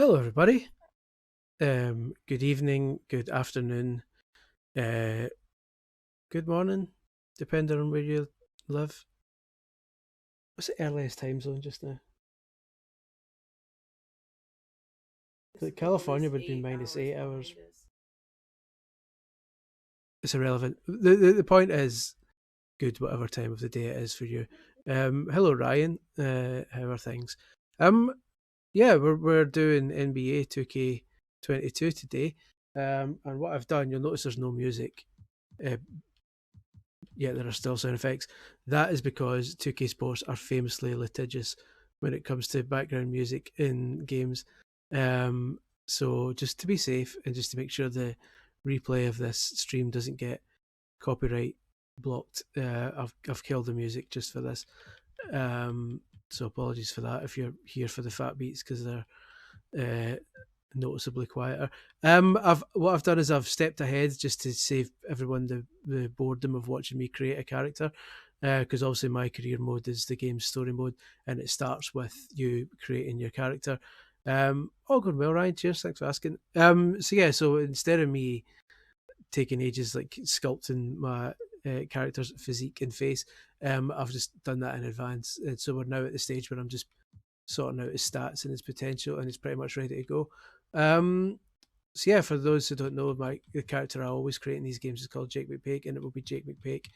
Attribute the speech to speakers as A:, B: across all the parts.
A: Hello, everybody. Good evening, good afternoon, uh, good morning, depending on where you live. What's the earliest time zone just now? Like California would be -8 hours. It's irrelevant. The point is, good whatever time of the day it is for you. Hello, Ryan. How are things? Um, yeah, we're doing NBA 2K22 today. And what I've done, you'll notice there's no music. Uh, Yet there are still sound effects. That is because 2K Sports are famously litigious when it comes to background music in games. Um, so just to be safe and just to make sure the replay of this stream doesn't get copyright blocked, I've killed the music just for this. So apologies for that if you're here for the fat beats because they're uh, noticeably quieter. What I've done is I've stepped ahead just to save everyone the boredom of watching me create a character. Because obviously my career mode is the game's story mode, and it starts with you creating your character. All going well, Ryan. Cheers, thanks for asking. So instead of me taking ages like sculpting my character's physique and face, I've just done that in advance, and so we're now at the stage where I'm just sorting out his stats and his potential, and he's pretty much ready to go. So yeah, for those who don't know, the character I always create in these games is called Jake McPake, and it will be Jake McPake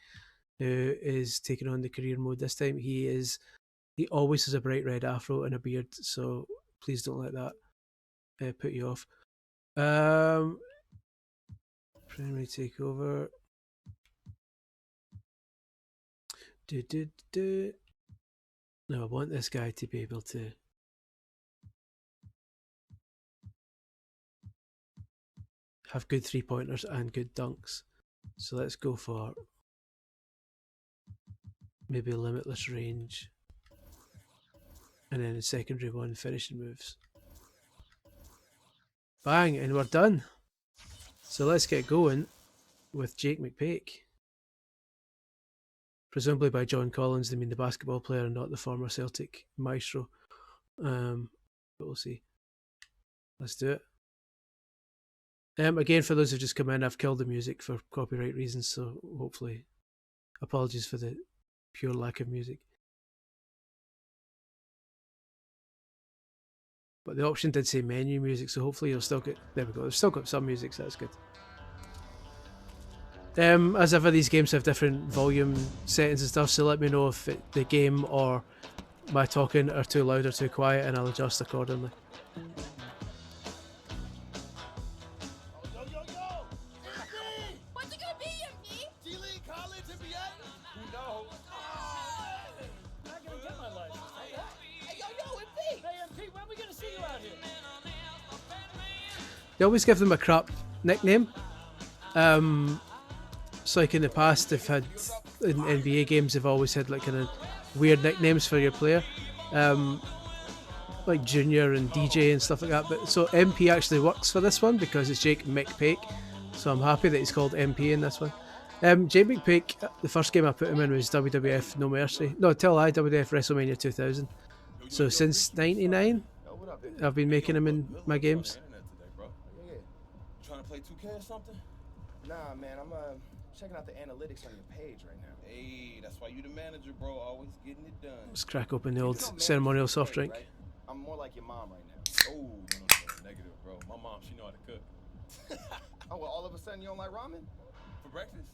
A: who is taking on the career mode this time. He always has a bright red afro and a beard, so please don't let that put you off. Primary takeover. No, I want this guy to be able to have good 3-pointers and good dunks. So let's go for maybe limitless range. And then a secondary one, finishing moves. Bang, and we're done. So let's get going with Jake McPake. Presumably by John Collins, they mean the basketball player and not the former Celtic maestro. But we'll see. Let's do it. Again, for those who've just come in, I've killed the music for copyright reasons, so hopefully, apologies for the pure lack of music. But the option did say menu music, so hopefully you'll still get. There we go. They've still got some music, so that's good. As ever, these games have different volume settings and stuff, so let me know if the game or my talking are too loud or too quiet, and I'll adjust accordingly.
B: What's it gonna be, MP?
C: G-League, college, NBA? Who knows?
D: I'm not gonna get my license.
B: Hey, yo, MP!
D: Hey, MP, when are we gonna see you out here?
A: They always give them a crap nickname. So like in the past, they've had in NBA games, they've always had like kind of weird nicknames for your player, like Junior and DJ and stuff like that. But so MP actually works for this one because it's Jake McPake. So I'm happy that he's called MP in this one. Jake McPake, the first game I put him in was WWF No Mercy. No, tell I WWF WrestleMania 2000. So since '99, I've been making him in my games.
C: Yeah. Trying to play 2K or something? Nah, man, I'm checking out the analytics on your page right now. Hey, that's why you the manager, bro. Always getting it done.
A: Let's crack open the old ceremonial soft drink.
C: Right? I'm more like your mom right now. Oh, no, negative, bro. My mom, she know how to cook. Oh, well, all of a sudden you don't like ramen? For breakfast?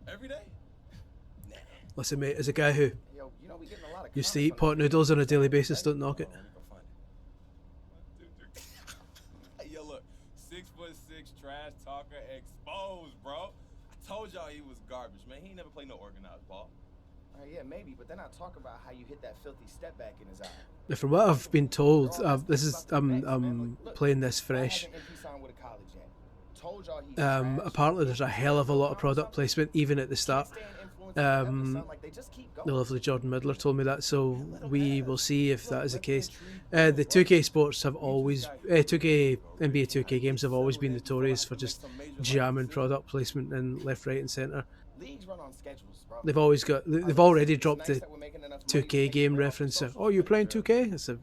C: Every day? Nah.
A: Listen, mate, as a guy who
C: Yo, you know, we getting a lot of
A: used to eat pot noodles on a daily basis, don't knock it.
C: Yo, look, 6'6" trash talker exposed, bro. I told y'all he was garbage, man. He ain't never played no organized ball. Yeah, maybe, but then I talk about how you hit that filthy step back in his eye.
A: Now, from what I've been told, I'm playing this fresh. Apparently, there's a hell of a lot of product placement, even at the start. The lovely Jordan Midler told me that, so we will see if that is the case. The 2K sports have always, 2K NBA 2K games have always been notorious for just jamming product placement in left, right, and centre. They've already dropped the 2K game reference. Oh, you're playing 2K?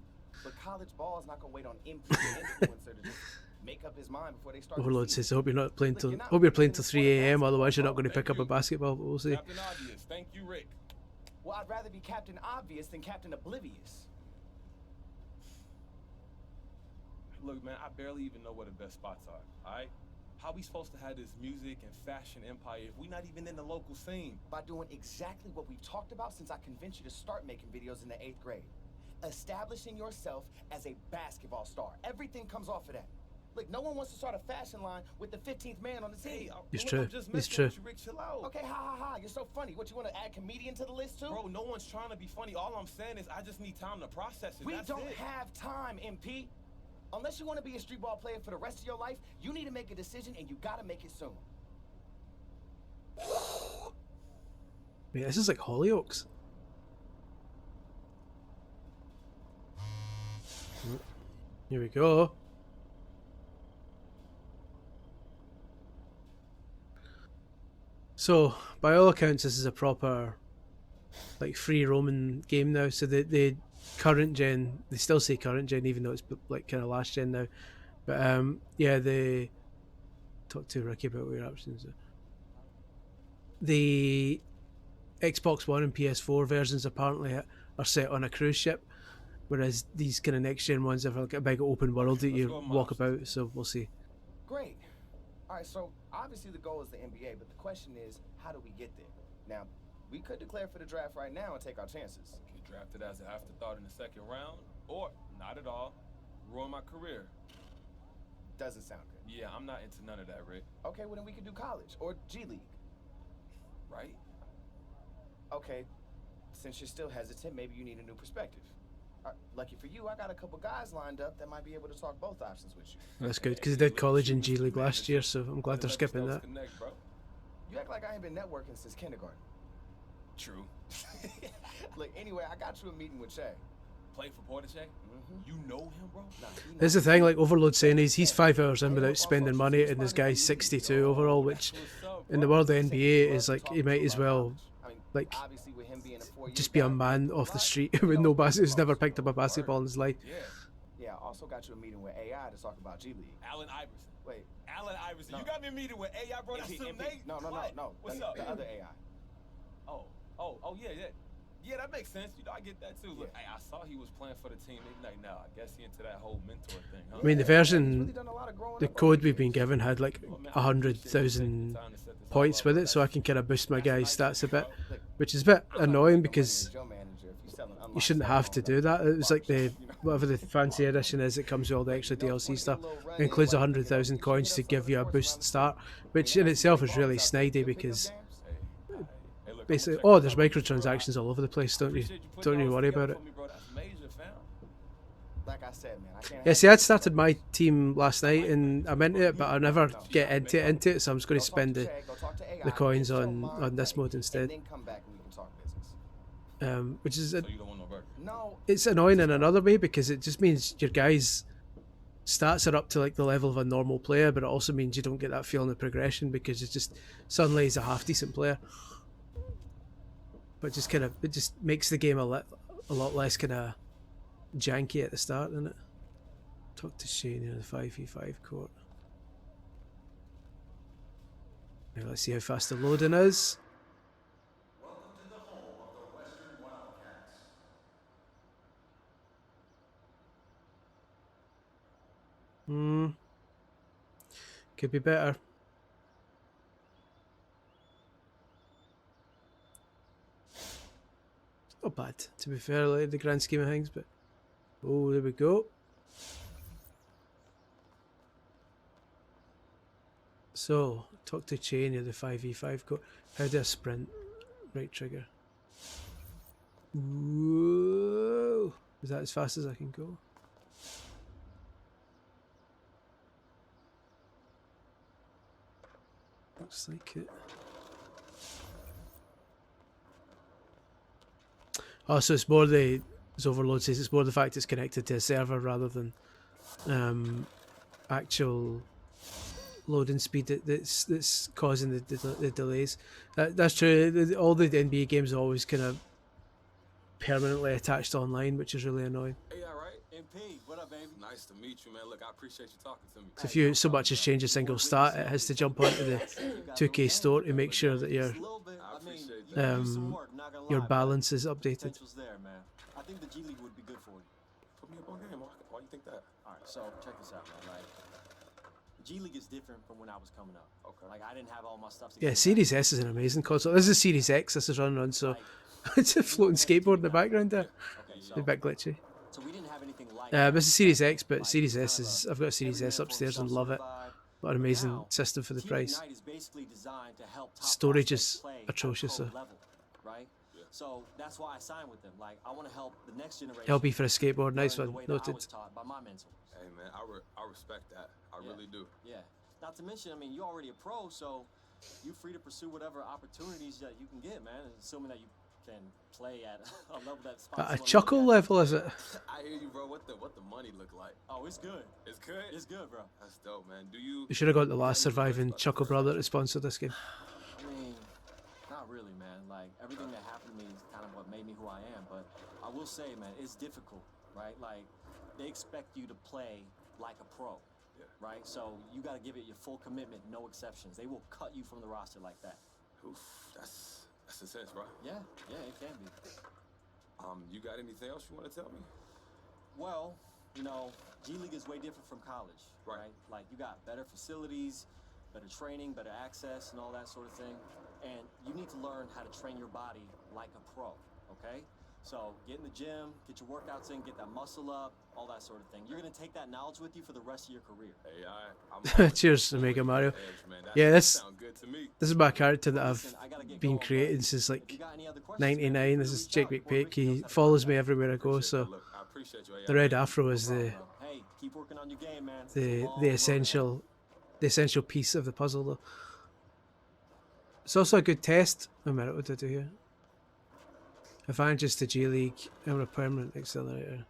C: college ball is not gonna wait on MP influencer to just make up his mind before they start.
A: Overlord says, I hope you're not playing
C: Look,
A: till
C: you're not
A: hope you're playing
C: playing
A: till 3 a.m. Otherwise you're not going to
C: basketball.
A: pick up a basketball. But we'll see.
C: Captain Obvious. Thank you, Rick. Well, I'd rather be Captain Obvious than Captain Oblivious. Look, man, I barely even know where the best spots are, all right? How we supposed to have this music and fashion empire if we not even in the local scene? By doing exactly what we've talked about since I convinced you to start making videos in the 8th grade. Establishing yourself as a basketball star. Everything comes off of that. Look, no one wants to start a fashion line with the 15th man on the team.
A: It's true. It's true.
C: Okay, ha. You're so funny. What, you want to add comedian to the list too? Bro, no one's trying to be funny. All I'm saying is I just need time to process it. We don't have time, MP. Unless you want to be a street ball player for the rest of your life, you need to make a decision, and you gotta make it soon.
A: Wait, this is like Hollyoaks. Here we go. So, by all accounts, this is a proper, like, free roaming game now. So the current gen, they still say current gen, even though it's like kind of last gen now. But yeah, they talk to Ricky about what your options are. The Xbox One and PS4 versions apparently are set on a cruise ship, whereas these kind of next gen ones have like a big open world that you walk about. So we'll see.
C: Great. All right, so obviously the goal is the NBA, but the question is, how do we get there? Now, we could declare for the draft right now and take our chances. Get drafted as an afterthought in the 2nd round, or not at all, ruin my career. Doesn't sound good. Yeah, I'm not into none of that, Rick. Okay, well then we could do college or G League. Right? Okay, since you're still hesitant, maybe you need a new perspective. Lucky for you, I got a couple guys lined up that might be able to talk both options with you.
A: That's good, because they did college and G League last year, so I'm glad they're skipping that.
C: You act like I ain't been networking since kindergarten. True. Look, anyway, I got you a meeting with Shay. Play for Portishead? You know him, bro? Nah,
A: There's the thing, like Overload saying he's 5 hours in without spending money, and this guy's 62 overall, which in the world of NBA is like, he might as well like just be a man off the street with no who's never picked up a basketball in his life.
C: Yeah, I also got you a meeting with AI to talk about G League. Allen Iverson. Wait. Allen Iverson. No. You got me a meeting with AI, bro? That's amazing. No. What's up? The other AI. Oh, yeah. Yeah, that makes sense. You know, I get that too. Look, hey, I saw he was playing for the team. Like, now, I guess he into that whole mentor thing, huh?
A: I mean, the version, the code we've been given had like 100,000 points with it, so I can kind of boost my guy's stats a bit, which is a bit annoying because you shouldn't have to do that. It was like the whatever the fancy edition is, it comes with all the extra DLC stuff. It includes 100,000 coins to give you a boost start, which in itself is really snidey because basically, there's microtransactions all over the place. Don't you worry about it.
C: Like I said, man, I can't.
A: Yeah, see, I'd started my team last night and I'm into it, but I never get into it, so I'm just going to spend the coins on this mode instead. Which is it's annoying in another way because it just means your guys' stats are up to like the level of a normal player, but it also means you don't get that feeling of progression because it's just suddenly he's a half decent player. But just it just makes the game a lot less kind of janky at the start, doesn't it? Talk to Shane in the 5v5 court. Now let's see how fast the loading is.
E: Welcome to the home of the Western Wildcats.
A: Could be better. Not bad, to be fair, like the grand scheme of things, but oh, there we go. So, talk to Chain of the 5v5 court. How do I sprint? Right trigger. Whoa! Is that as fast as I can go? Looks like it. Oh, so it's more as Overload says, it's more the fact it's connected to a server rather than actual loading speed that's causing the delays. That's true. All the NBA games are always kind of permanently attached online, which is really annoying.
C: Yeah, right.
F: MP, what up, baby?
C: Nice to meet you, man. Look, I appreciate you talking to me.
A: So if you so much as change a single stat, it has to jump onto the 2K store to make sure that
F: Just a little bit.
C: I
F: I mean,
C: appreciate
F: you
C: that.
F: can do some work, not gonna
A: your
F: lie, but
A: balance is updated.
F: potential's there, man. I think the G League would be good for you.
C: Put me up on game. Why do you think that?
F: All right, so check this out, man. Like, G League is different from when I was coming up.
C: Okay.
F: Like, I didn't have all my stuff
A: Yeah,
F: together.
A: Series S is an amazing console. This is Series X. This is running on, so it's a floating skateboard in the background there.
F: Okay,
A: A bit glitchy.
F: so we didn't have anything like
A: This is Series X, but
F: Like,
A: Series
F: kind
A: S
F: of
A: is.
F: a
A: I've got a Series S
F: every man for
A: upstairs and
F: himself
A: love it.
F: sort of vibe.
A: What an
F: But
A: amazing
F: now,
A: system for the
F: Team
A: price.
F: Ignite is basically designed to help top
A: Storage
F: prospects
A: is
F: play at a
A: atrocious,
F: pro
A: though.
F: level, right?
C: Yeah.
F: So that's why I signed with them. Like, I want to help the next generation.
A: LB for a skateboard, nice
F: learn the
A: one,
F: way that I
A: noted.
F: was taught by my mentors.
C: Hey, man, I respect that. I
F: Yeah.
C: really do.
F: Yeah. Not to mention, I mean, you're already a pro, so you're free to pursue whatever opportunities that you can get, man. Assuming that you can play at a level that's
A: At a chuckle level, is it?
C: I hear you, bro. What the money look like?
F: Oh, it's good.
C: It's good.
F: It's good, bro.
C: That's dope, man. Do you?
A: We should have got the last surviving Chuckle Brother to sponsor this game.
F: I mean, not really, man. Like, everything that happened to me is kind of what made me who I am. But I will say, man, it's difficult, right? Like, they expect you to play like a pro,
C: Yeah.
F: right? So you got to give it your full commitment, no exceptions. They will cut you from the roster like that.
C: Oof, that's intense, bro.
F: Yeah, it can be.
C: You got anything else you want to tell me?
F: Well, you know, G League is way different from college,
C: Right.
F: right? Like, you got better facilities, better training, better access, and all that sort of thing. And you need to learn how to train your body like a pro, okay? So get in the gym, get your workouts in, get that muscle up, all that sort of thing. You're gonna take that knowledge with you for the rest of your career.
C: Hey, I'm
A: Cheers, Omega Mario.
C: Edge, man. That
A: Yeah, this
C: sound good to me.
A: this is my character that
F: Listen,
A: I've
F: I gotta get
A: been
F: going,
A: creating
F: but
A: since
F: if
A: like
F: you got any other questions, man,
A: 99. This
F: feel
A: is
F: free to
A: Jake
F: reach out. Boy,
A: McPake.
F: Ricky
A: He
F: knows how to
A: follows
F: do
A: me
F: that.
A: everywhere I go,
C: Appreciate
A: so
C: that. Look, I appreciate you.
A: the red afro is
F: No
A: the
F: problem, bro. Hey, keep working on your game, man. It's a
A: the
F: long
A: the
F: road ahead.
A: essential piece of the puzzle, though. It's also a good test. A minute, what did I do here? Advantages to G League and a permanent accelerator.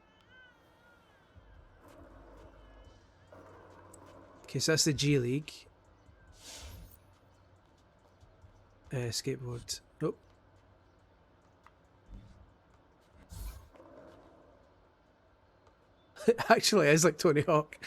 A: Okay, so that's the G League. Skateboard. Nope. Actually, it is like Tony Hawk.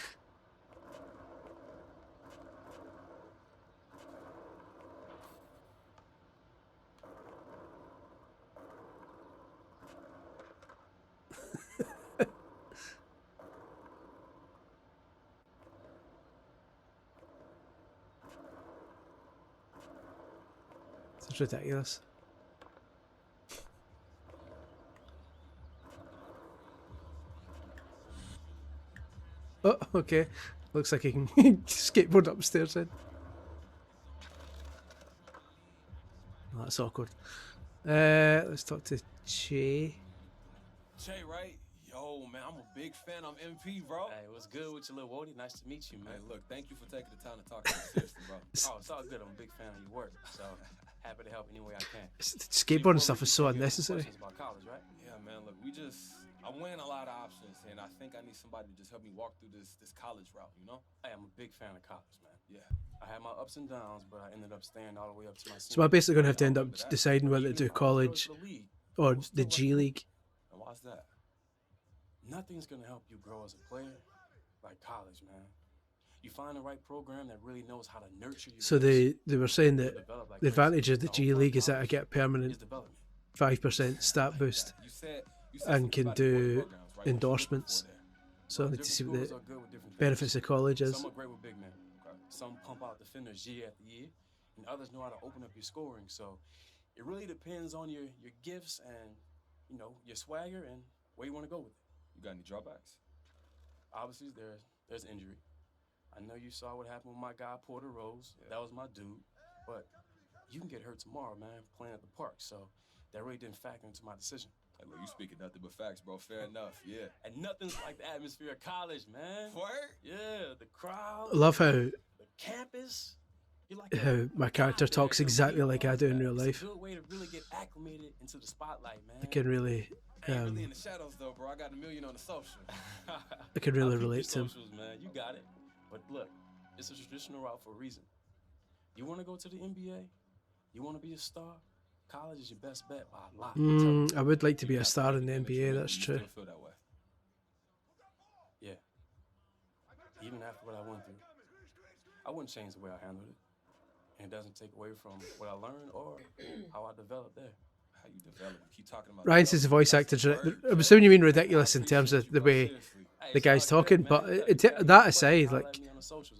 A: It's ridiculous. Oh, okay. Looks like he can skateboard upstairs then. Oh, that's awkward. Let's talk to Che.
C: Che, right? Yo, man, I'm a big fan. I'm MP, bro.
G: Hey, what's good with your little Wody? Nice to meet you, man.
C: Hey, look, thank you for taking the time to talk to me seriously, bro.
G: Oh, it's all good. I'm a big fan of your work, so happy to help any way I can.
A: Skateboarding stuff is so unnecessary.
G: Questions about college, right?
C: Yeah, man, look, I'm weighing a lot of options, and I think I need somebody to just help me walk through this college route, you know?
G: Hey, I'm a big fan of college, man.
C: Yeah.
G: I had my ups and downs, but I ended up staying all the way up to my senior.
A: So I'm basically going to have to end
C: Yeah,
A: up
C: but
A: deciding whether to
G: Even
A: do
G: if I was
A: college
G: to the league,
A: or
G: I was
A: the
G: still
A: G
G: like-
A: League.
C: And why's that?
G: Nothing's gonna help you grow as a player like college, man. You find the right program that really knows how to nurture you.
A: So they were saying that
G: develop like
A: the
G: crazy.
A: advantage of the
G: whole
A: G
G: point of
A: League is that I
G: college
A: get permanent
G: is development.
A: 5% stat boost.
C: You said
A: And
C: something
A: can
C: about
A: do
C: important programs, right? What you looking
A: endorsements.
C: for there?
A: So I need to
G: Different
A: see what
G: schools
A: the
G: are good with different
A: benefits of college is.
G: Some are great with big men. Some pump out defenders year after year, and others know how to open up your scoring. So it really depends on your gifts and your swagger and where you want to go with it.
C: You got any drawbacks?
G: Obviously, there's injury. I know you saw what happened with my guy Porter Rose.
C: Yeah.
G: That was my dude. But you can get hurt tomorrow, man, playing at the park. So that really didn't factor into my decision.
C: Hey, look, you speaking nothing but facts, bro. Fair enough, yeah.
G: And nothing's like the atmosphere of college, man.
C: Word?
G: Yeah, the crowd,
A: I love how
G: the campus. You're like
A: how my character talks exactly like I do in real life.
G: It's a good way to really get acclimated into the spotlight, man.
A: I can really
C: I ain't really in the shadows, though, bro. I got 1 million on the social.
A: I can really
G: I'll keep
A: relate to
G: your
A: him.
G: socials, man. You got it. But look, it's a traditional route for a reason. You want to go to the NBA? You want to be a star? College is your best bet by a lot. I'm telling you.
A: I would like to be a star in the NBA, that's
C: You
A: true.
C: still feel that way?
G: even after what I went through. I wouldn't change the way I handled it. And it doesn't take away from what I learned or how I developed there.
C: How you develop? Keep talking about.
A: Ryan says the voice actors. I'm assuming you mean ridiculous in terms of the way the guy's talking, but that aside, like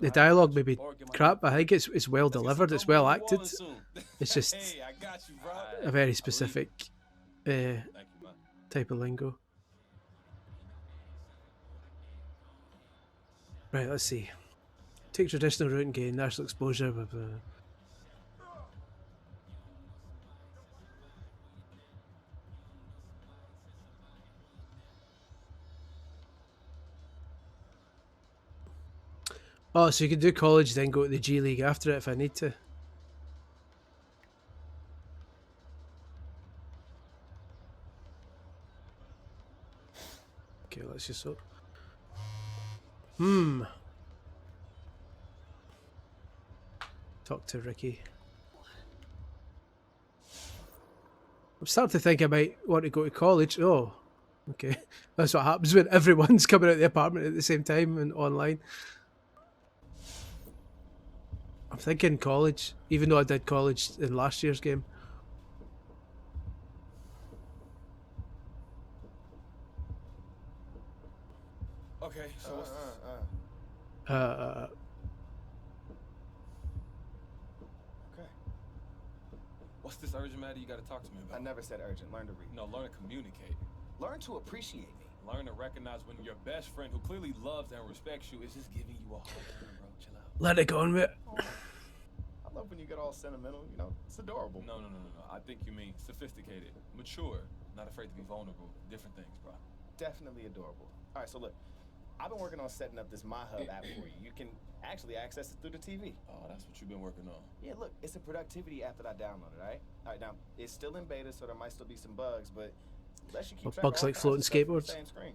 A: the dialogue may be crap, but I think it's well delivered. It's well acted. It's just
C: Hey, I got you, bro.
A: a very specific
C: Thank you, man.
A: type of lingo. Right, let's see. Take traditional route and gain national exposure. Blah, blah. Oh, so you can do college, then go to the G League after it if I need to. Okay, let's just look. Talk to Ricky. I'm starting to think I might want to go to college. Oh, okay. That's what happens when everyone's coming out of the apartment at the same time and online. I'm thinking college, even though I did college in last year's game.
C: Okay, so what's this? Okay. What's this urgent matter you gotta talk to me about?
H: I never said urgent. Learn to read.
C: No, learn to communicate.
H: Learn to appreciate me.
C: Learn to recognize when your best friend, who clearly loves and respects you, is just giving you a hard time, bro. Chill out.
A: Let it go on, mate.
H: I love when you get all sentimental. You know, it's adorable.
C: No. I think you mean sophisticated, mature, not afraid to be vulnerable. Different things, bro.
H: Definitely adorable. All right, so look, I've been working on setting up this MyHub app for you. You can actually access it through the TV.
C: Oh, that's what you've been working on.
H: Yeah, look, it's a productivity app that I downloaded, all right? All right, now, it's still in beta, so there might still be some bugs, but let you keep
A: What
H: track
A: bugs
H: of all
A: like
H: kinds
A: floating
H: of stuff from the
A: skateboards?
H: same screen.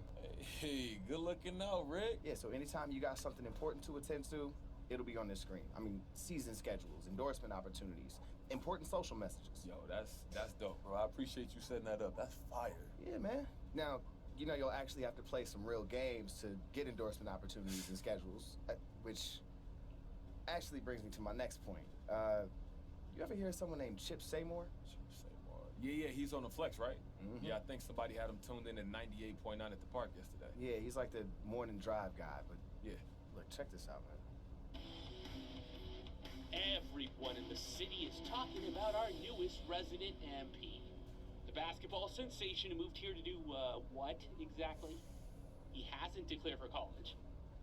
C: Hey, good looking out, Rick.
H: Yeah, so anytime you got something important to attend to, it'll be on this screen. I mean, season schedules, endorsement opportunities, important social messages.
C: Yo, that's dope, bro. I appreciate you setting that up. That's fire.
H: Yeah, man. Now, you know you'll actually have to play some real games to get endorsement opportunities and schedules, which actually brings me to my next point. You ever hear of someone named Chip Seymour?
C: Yeah, he's on the flex, right?
H: Mhm.
C: Yeah, I think somebody had him tuned in at 98.9 at the park yesterday.
H: Yeah, he's like the morning drive guy, but
C: Yeah.
H: look, check this out, man.
I: Everyone in the city is talking about our newest resident MP. The basketball sensation who moved here to do, what exactly? He hasn't declared for college.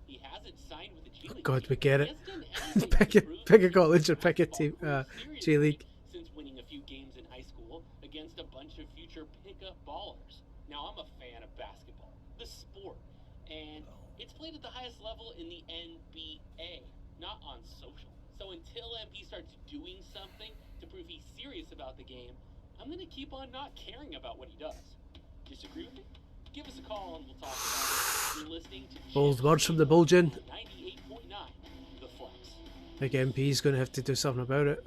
I: He hasn't signed with the G League.
A: God, we get it.
I: He hasn't done anything to improve
A: pick a
I: his
A: college or pick a
I: basketball
A: team,
I: career
A: G
I: seriously
A: League.
I: Since winning a few games in high school against a bunch of future pickup ballers. Now, I'm a fan of basketball, the sport, and it's played at the highest level in the NBA, not on social. So until MP starts doing something to prove he's serious about the game, I'm gonna keep on not caring about what he does. Disagree with me? Give us a call and we'll talk about it. You're listening to
A: Bold words from the Bulgin.
I: 98.9, The Flex.
A: Big MP's going to have to do something about it.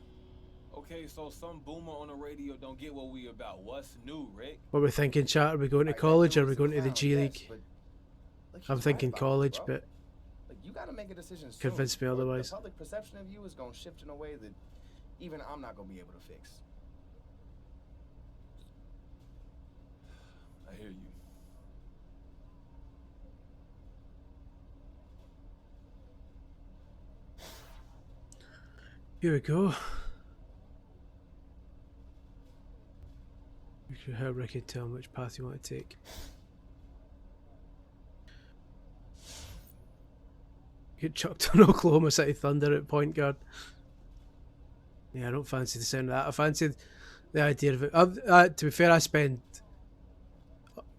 C: Okay, so some boomer on the radio don't get what we about. What's new, Rick?
A: What are we thinking, chat? Are we going to college or are we going to the G League?
H: Yes, but, look, he's
A: I'm
H: right
A: thinking
H: about
A: college,
H: this, bro.
A: but
H: Like, you gotta make a decision soon.
A: Convince me
H: or
A: otherwise.
H: The public perception of you is gonna shift in a way that even I'm not gonna be able to fix.
C: I hear you.
A: here we go. You should help Ricky tell him which path you want to take. Get chucked on Oklahoma City Thunder at point guard. Yeah, I don't fancy the sound of that. I fancied the idea of it. To be fair, I spend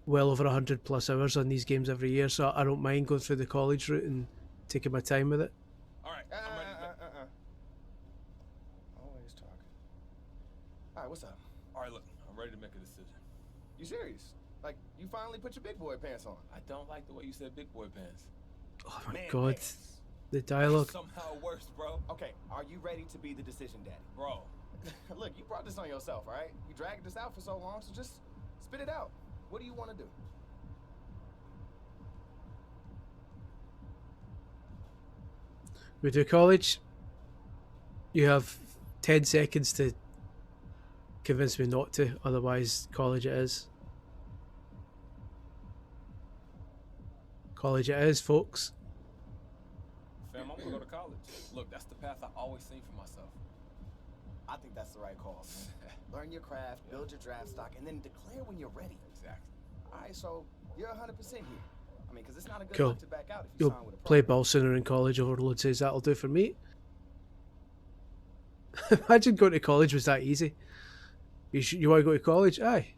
A: well over 100+ hours on these games every year, so I don't mind going through the college route and taking my time with it.
C: All right, I'm ready to go.
H: Always talking. All right, what's up?
C: All right, look, I'm ready to make a decision.
H: You serious? Like, you finally put your big boy pants on?
C: I don't like the way you said big boy pants.
A: Oh my
H: Man
A: god,
H: pants.
A: the dialogue.
C: Somehow worse, bro.
H: Okay, are you ready to be the decision daddy?
C: Bro,
H: Look, you brought this on yourself, all right? You dragged this out for so long, so just spit it out. What do you want to do?
A: We do college. You have 10 seconds to convince me not to, otherwise college it is. College it is, folks.
C: Fam, I'm gonna go to college. Look, that's the path I always seen for myself.
H: I think that's the right call, man. Learn your craft, build your draft stock, and then declare when you're ready.
C: Exactly.
H: All right, so you're 100% here. I mean, because it's not a good
A: Cool.
H: look to back out if you
A: You'll
H: sign with a
A: play
H: program.
A: ball sooner in college, Overload says that'll do for me. Imagine going to college was that easy. You want to go to college? Aye.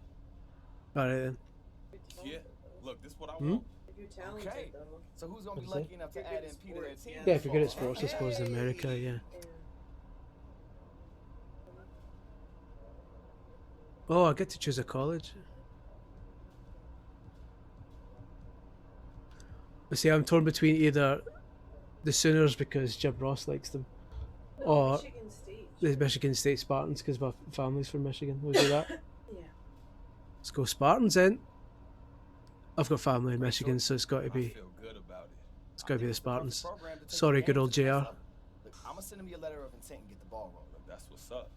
A: Alright then.
C: Yeah. Look, this is what I
A: Hmm?
C: want.
J: If you're talented,
H: Okay.
J: though.
H: So who's gonna be
A: What's that?
H: lucky enough to add MP to their team?
A: Yeah, if you're good at sports, I suppose in America, yeah. Oh, I get to choose a college. I see, I'm torn between either the Sooners because Jim Ross likes them, or
J: Michigan State.
A: the Michigan State Spartans because my family's from Michigan. We'll do that.
J: Yeah.
A: Let's go Spartans then. I've got family in Michigan, so it's got to
C: I
A: be
C: feel good about it.
A: it's got to be the Spartans.
H: Program to take
A: Sorry,
H: the
A: good
H: game
A: old
H: to the next
A: JR.
H: level. Look, I'm gonna send him your letter of intent and get the ball rolling.
C: Look, that's what's up.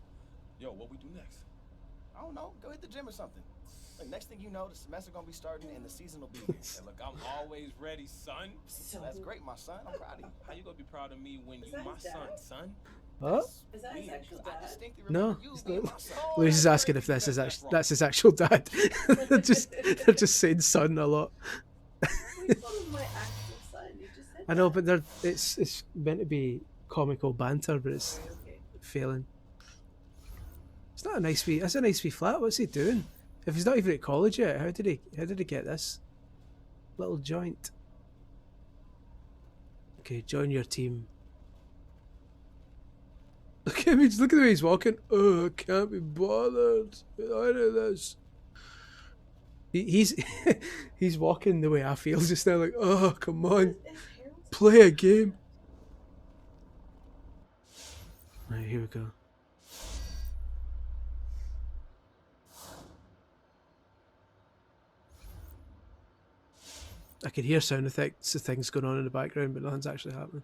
C: Yo, what we do next?
H: I don't know. Go hit the gym or something. Like, next thing you know, the semester gonna be starting and the season will be here.
C: Hey, look, I'm always ready, son.
J: So
H: That's great, my son. I'm proud of you.
C: How you gonna be proud of me when
J: Is
C: you
J: that
C: my
J: his
C: son,
J: dad?
C: son?
A: Huh?
J: Is that his
H: Weird,
J: actual
H: 'cause I
J: dad?
H: distinctly
A: No,
H: remember you
A: it's
H: being
A: not.
H: my son.
A: Louise is asking if this is that's his actual dad. they're just saying son a lot.
J: Which one is my actual son? You just said
A: I know,
J: that.
A: but it's meant to be comical banter, but it's
J: Okay.
A: failing. It's not a nice wee. That's a nice wee flat. What's he doing? If he's not even at college yet, how did he get this little joint? Okay, join your team. Look at him. Look at the way he's walking. Oh, I can't be bothered. Out of this. He's he's walking the way I feel just now. Like, oh, come on,
J: His parents-
A: play a game. Right, here we go. I can hear sound effects of things going on in the background, but nothing's actually happening.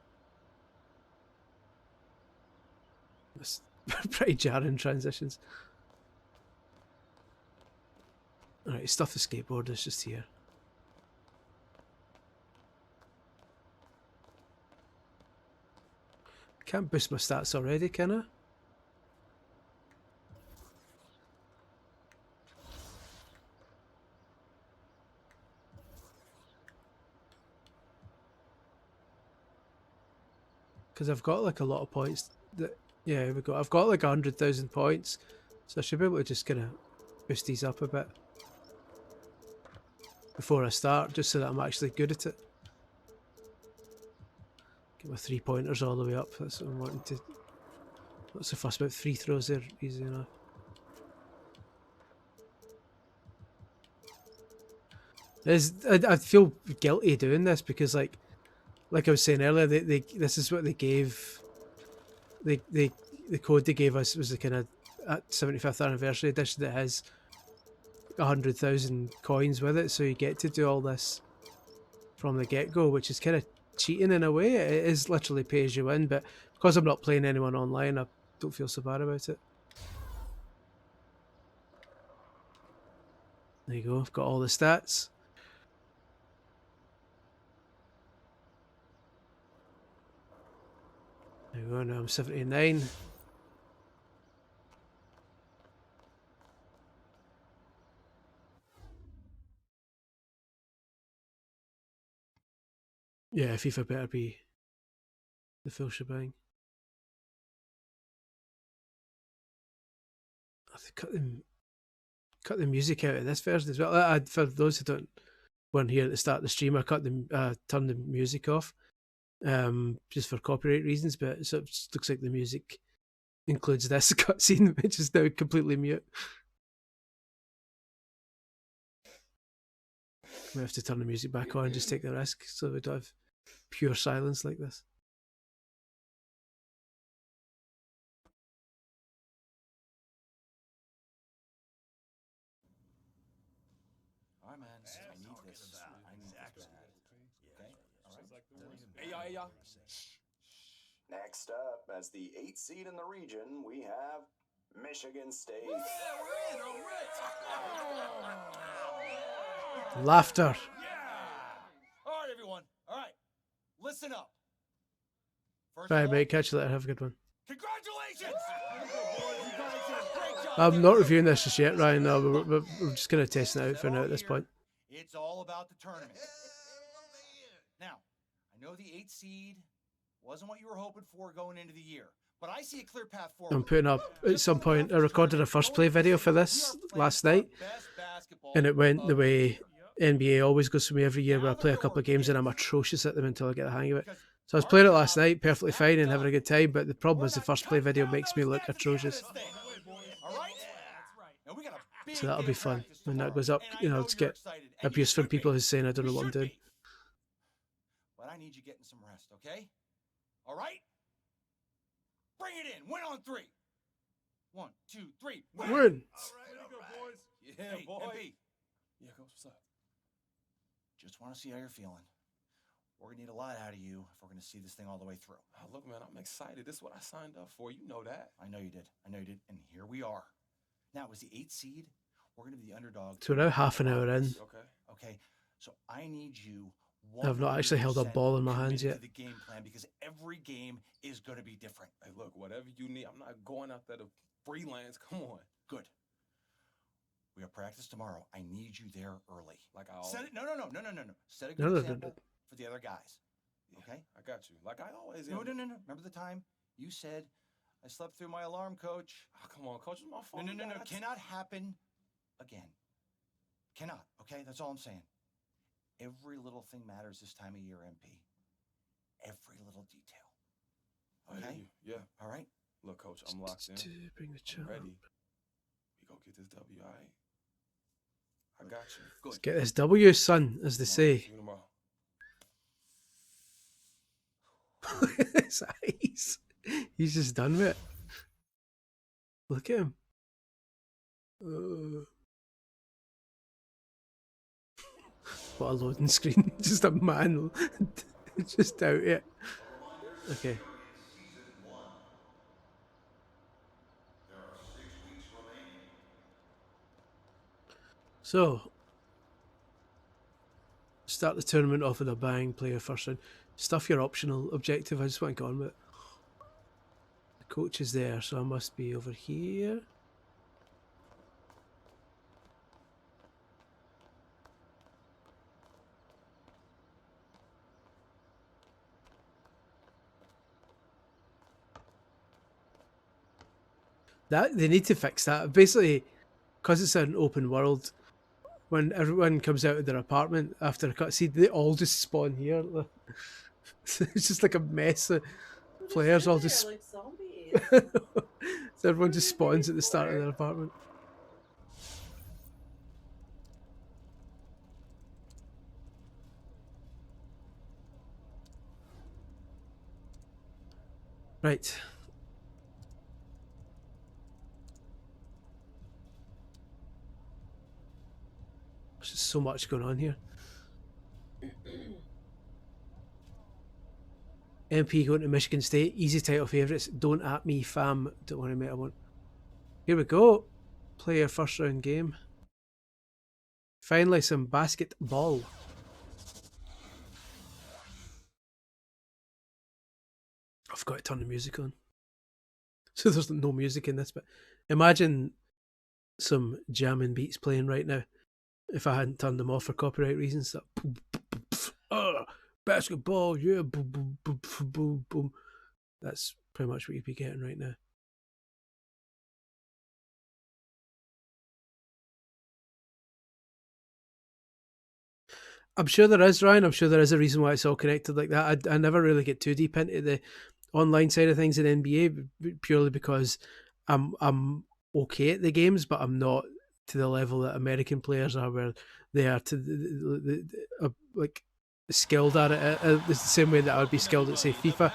A: It's pretty jarring transitions. Alright, stuff the skateboard is just here. Can't boost my stats already, can I? Because I've got like a lot of points. That yeah, here we go. I've got like 100,000 points, so I should be able to just kind of boost these up a bit before I start, just so that I'm actually good at it. Get my 3-pointers all the way up. That's what I'm wanting to. What's the fuss about free throws? They're easy enough. I feel guilty doing this because like I was saying earlier, this is what they gave. The code they gave us was the kind of 75th anniversary edition that has 100,000 coins with it, so you get to do all this from the get-go, which is kind of cheating in a way. It is literally pay as you win, but because I'm not playing anyone online, I don't feel so bad about it. There you go, I've got all the stats. There we go, now I'm 79. Yeah, FIFA better be the full shebang. I have to cut the music out of this version as well. For those who weren't here at the start of the stream, I turned the music off, just for copyright reasons. But it just looks like the music includes this cutscene, which is now completely mute. We have to turn the music back on and just take the risk, so we don't have pure silence like this.
H: All right, man. I need this. I need that. Okay? All right?
C: Hey y'all,
E: Next up, as the 8th seed in the region, we have Michigan State.
C: Yeah, we're in. All right.
A: Laughter.
K: Yeah. All right, everyone. All right. Listen up. First
A: Right,
K: of all,
A: mate. Catch you later. Have a good one.
K: congratulations! You guys did a great job.
A: I'm not reviewing this just yet, Ryan. No, we're just going to test it out for now at this point.
K: It's all about the tournament. Now, I know the 8th seed wasn't what you were hoping for going into the year, but I see a clear path forward.
A: I'm putting up at some point. I recorded a first play video for this last night, and it went the way NBA always goes for me every year, where I play a couple of games and I'm atrocious at them until I get the hang of it. So I was playing it last night, perfectly fine and having a good time, but the problem is the first play video makes me look atrocious. So that'll be fun when that goes up. You know, to get abuse from people who's saying I don't know what I'm doing.
K: But I need you getting some rest, okay? All right? Bring it in. Win on 3. 1, 2, 3.
A: Win.
C: All right, boys. Yeah,
K: Hey,
C: boy.
K: MP,
G: Yeah, coach, what's up?
K: just want to see how you're feeling. We're going to need a lot out of you if we're going to see this thing all the way through.
C: Oh, look, man, I'm excited. This is what I signed up for. You know that.
K: I know you did. I know you did. And here we are. Now, it was the 8th seed. We're going to be the underdog.
A: So we're now half an hour in.
C: Okay.
K: Okay, so I need you.
A: I've not actually held a
K: 100%
A: ball in my hands
K: committed
A: yet.
K: to the game plan, because every game is going to be different.
C: Hey, look, whatever you need. I'm not going out there to freelance. Come on.
K: Good. We have practice tomorrow. I need you there early.
C: Like I
K: Set
C: always.
K: it. No. Set a
A: No,
K: good
A: no,
K: example
A: no.
K: for the other guys.
C: Yeah,
K: Okay?
C: I got you. Like I always
K: No.
C: am.
K: Remember the time you said I slept through my alarm, coach?
C: Oh, come on, coach. It's my fault.
K: No.
C: That's-
K: Cannot happen again. Cannot. Okay? That's all I'm saying. Every little thing matters this time of year, MP. Every little detail.
C: I hear
K: Okay?
C: you. Yeah.
K: All right?
C: Look, coach, I'm locked in.
A: Bring the
C: I'm
A: chat.
C: ready. We go get this W. All right. I got you.
A: Let's get this W, son, as they
C: See
A: say.
C: you tomorrow.
A: His eyes. He's just done with it. Look at him. What a loading screen. Just a man just out it. Okay. So, start the tournament off with a bang, play your first round. Stuff your optional objective. I just want to go on with it. The coach is there, so I must be over here. That they need to fix that. Basically, because it's an open world, when everyone comes out of their apartment after a cutscene, they all just spawn here. It's just like a mess of players all just.
J: like zombies.
A: So everyone just spawns at the start of their apartment. Right. There's just so much going on here. MP going to Michigan State. Easy title favourites. Don't at me, fam. Don't worry, mate. I won't. Here we go. Play your first round game. Finally, some basketball. I forgot to turn the music on. So there's no music in this, but imagine some jamming beats playing right now if I hadn't turned them off for copyright reasons. That basketball, yeah, boom, boom, boom, boom, boom. That's pretty much what you'd be getting right now. I'm sure there is, Ryan. I'm sure there is a reason why it's all connected like that. I never really get too deep into the online side of things in NBA purely because I'm okay at the games, but I'm not to the level that American players are, where they are to like skilled at it the same way that I would be skilled at, say, FIFA.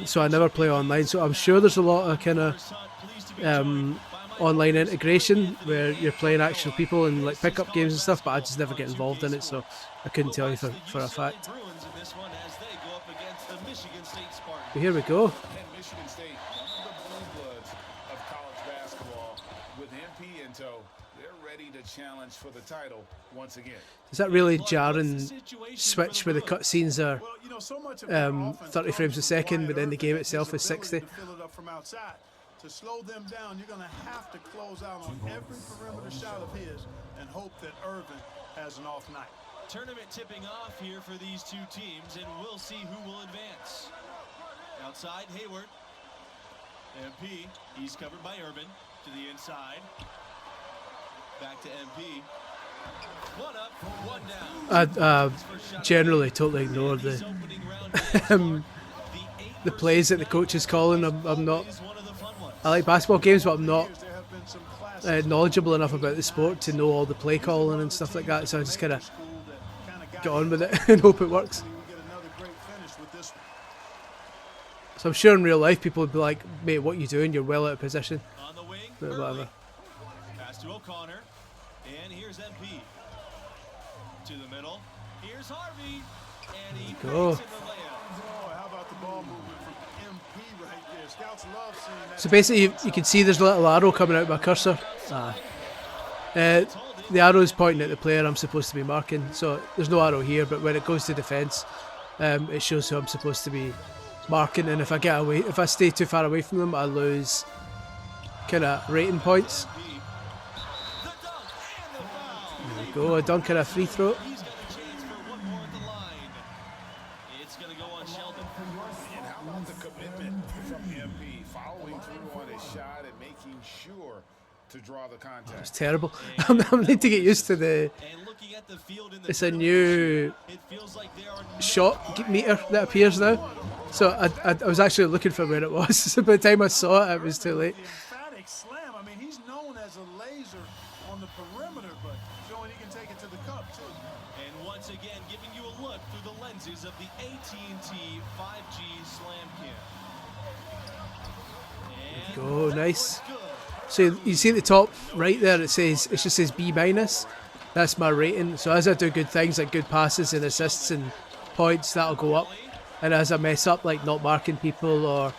A: So I never play online. So I'm sure there's a lot of kind of online integration where you're playing actual people and like pickup games and stuff, but I just never get involved in it, so I couldn't tell you for a fact.
L: Michigan State Spartans.
A: But here we go.
M: And Michigan State, one of the blue bloods of college basketball, with MP in tow, they're ready to challenge for the title once again.
A: Is that really jarring switch where the cutscenes are 30 frames a second, but then the game itself is 60?
N: To slow them down, you're going to have to close out on every perimeter shot of his and hope that Irvin has an off night.
L: Tournament tipping off here for these two teams, and we'll see who will advance. Outside, Hayward. MP, he's covered by Irvin to the inside. Back to MP. One up, one down.
A: I generally totally ignore the the plays that the coach is calling. I'm not. I like basketball games, but I'm not knowledgeable enough about the sport to know all the play calling and stuff like that. So I just kind of get on with it and hope it works. So I'm sure in real life people would be like, "Mate, what are you doing? You're well out of position." But whatever.
L: Pass to O'Connor, and here's MP to the middle. Here's Harvey, and he
A: Go.
L: makes it the layup.
N: Oh, how about the ball movement from MP right there? Scouts love seeing that.
A: So basically, you can see there's a little arrow coming out of my cursor. The arrow is pointing at the player I'm supposed to be marking. So there's no arrow here, but when it goes to defence, it shows who I'm supposed to be marking. And if I stay too far away from them, I lose kind of rating points. There we go, a dunk and a free throw.
L: He's got a chance for one more at the line. It's going to go on Sheldon.
M: And how about the commitment from MP, following through on his shot and making sure to draw the contact?
A: It's terrible. I need to get used to the. It's a new shot meter that appears now. So I was actually looking for where it was. So by the time I saw it, it was too late.
N: Emphatic slam. I mean, he's known as a laser on the perimeter, but showing he can take it to the cup too.
L: And once again, giving you a look through the lenses of the AT&T 5G Slam Cam.
A: Go, nice. So you see at the top right there, it just says B-. That's my rating. So as I do good things like good passes and assists and points, that'll go up. And as I mess up, like not marking people or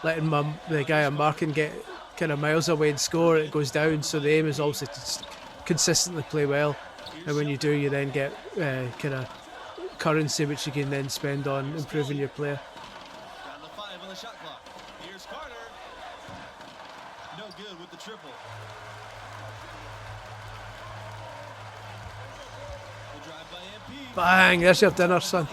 A: letting the guy I'm marking get kind of miles away and score, it goes down. So the aim is also to consistently play well. And when you do, you then get kind of currency, which you can then spend on improving your player.
L: Down to 5 on the shot clock. Here's Carter. No good with the triple. The drive by MP.
A: Bang! There's your dinner, son.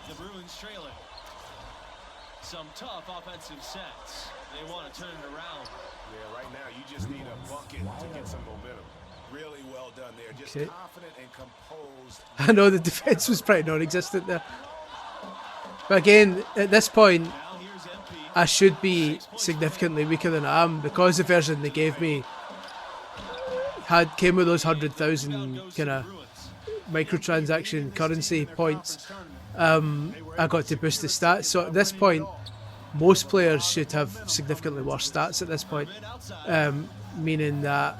L: The Bruins trailing. Some tough offensive sets. They want to turn it around.
M: Yeah, right now you just need a bucket to get some momentum. Really well done there. Just confident and composed.
A: I know the defence was pretty non-existent there. But again, at this point, I should be significantly weaker than I am because the version they gave me came with those 100,000 kind of microtransaction currency points. I got to boost the stats. So at this point, most players should have significantly worse stats at this point, meaning that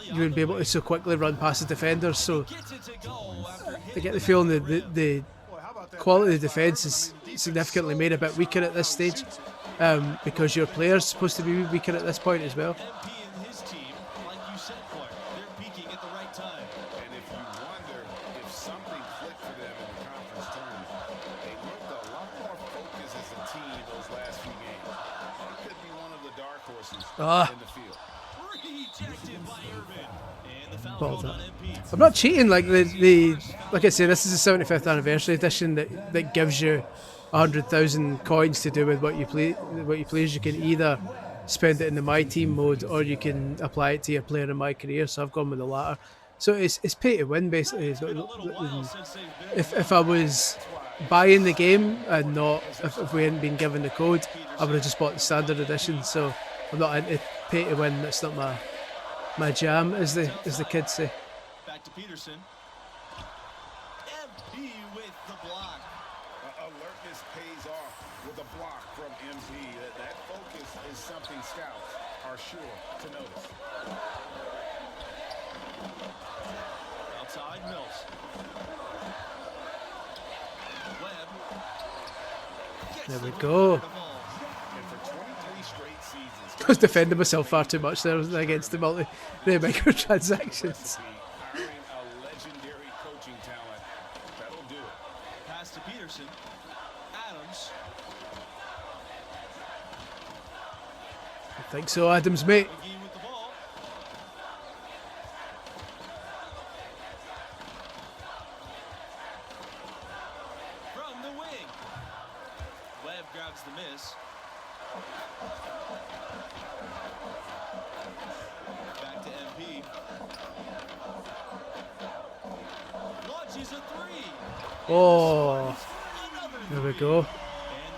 A: you wouldn't be able to so quickly run past the defenders. So I get the feeling that the quality of the defence is significantly made a bit weaker at this stage, because your player's supposed to be weaker at this point as well. I'm not cheating. Like like I say, this is the 75th anniversary edition that gives you 100,000 coins to do with what you please. You can either spend it in the My Team mode or you can apply it to your player in MyCareer. So I've gone with the latter. So it's pay to win basically. If I was buying the game and not if we hadn't been given the code, I would have just bought the standard edition. So I'm not into pay to win. That's not my jam, as the kids say.
L: Back to Peterson. MP with the block.
M: Alertness pays off with a block from MP. That focus is something scouts are sure to notice.
L: Outside, Mills. Webb.
A: There we go. I was defending myself far too much there against the the microtransactions.
L: Pass to Peterson. Adams.
A: I think so, Adams, mate.
L: McGee with the ball. From the wing. Webb grabs the miss. Back to MP. Launches a three.
A: Oh, there we go.
L: And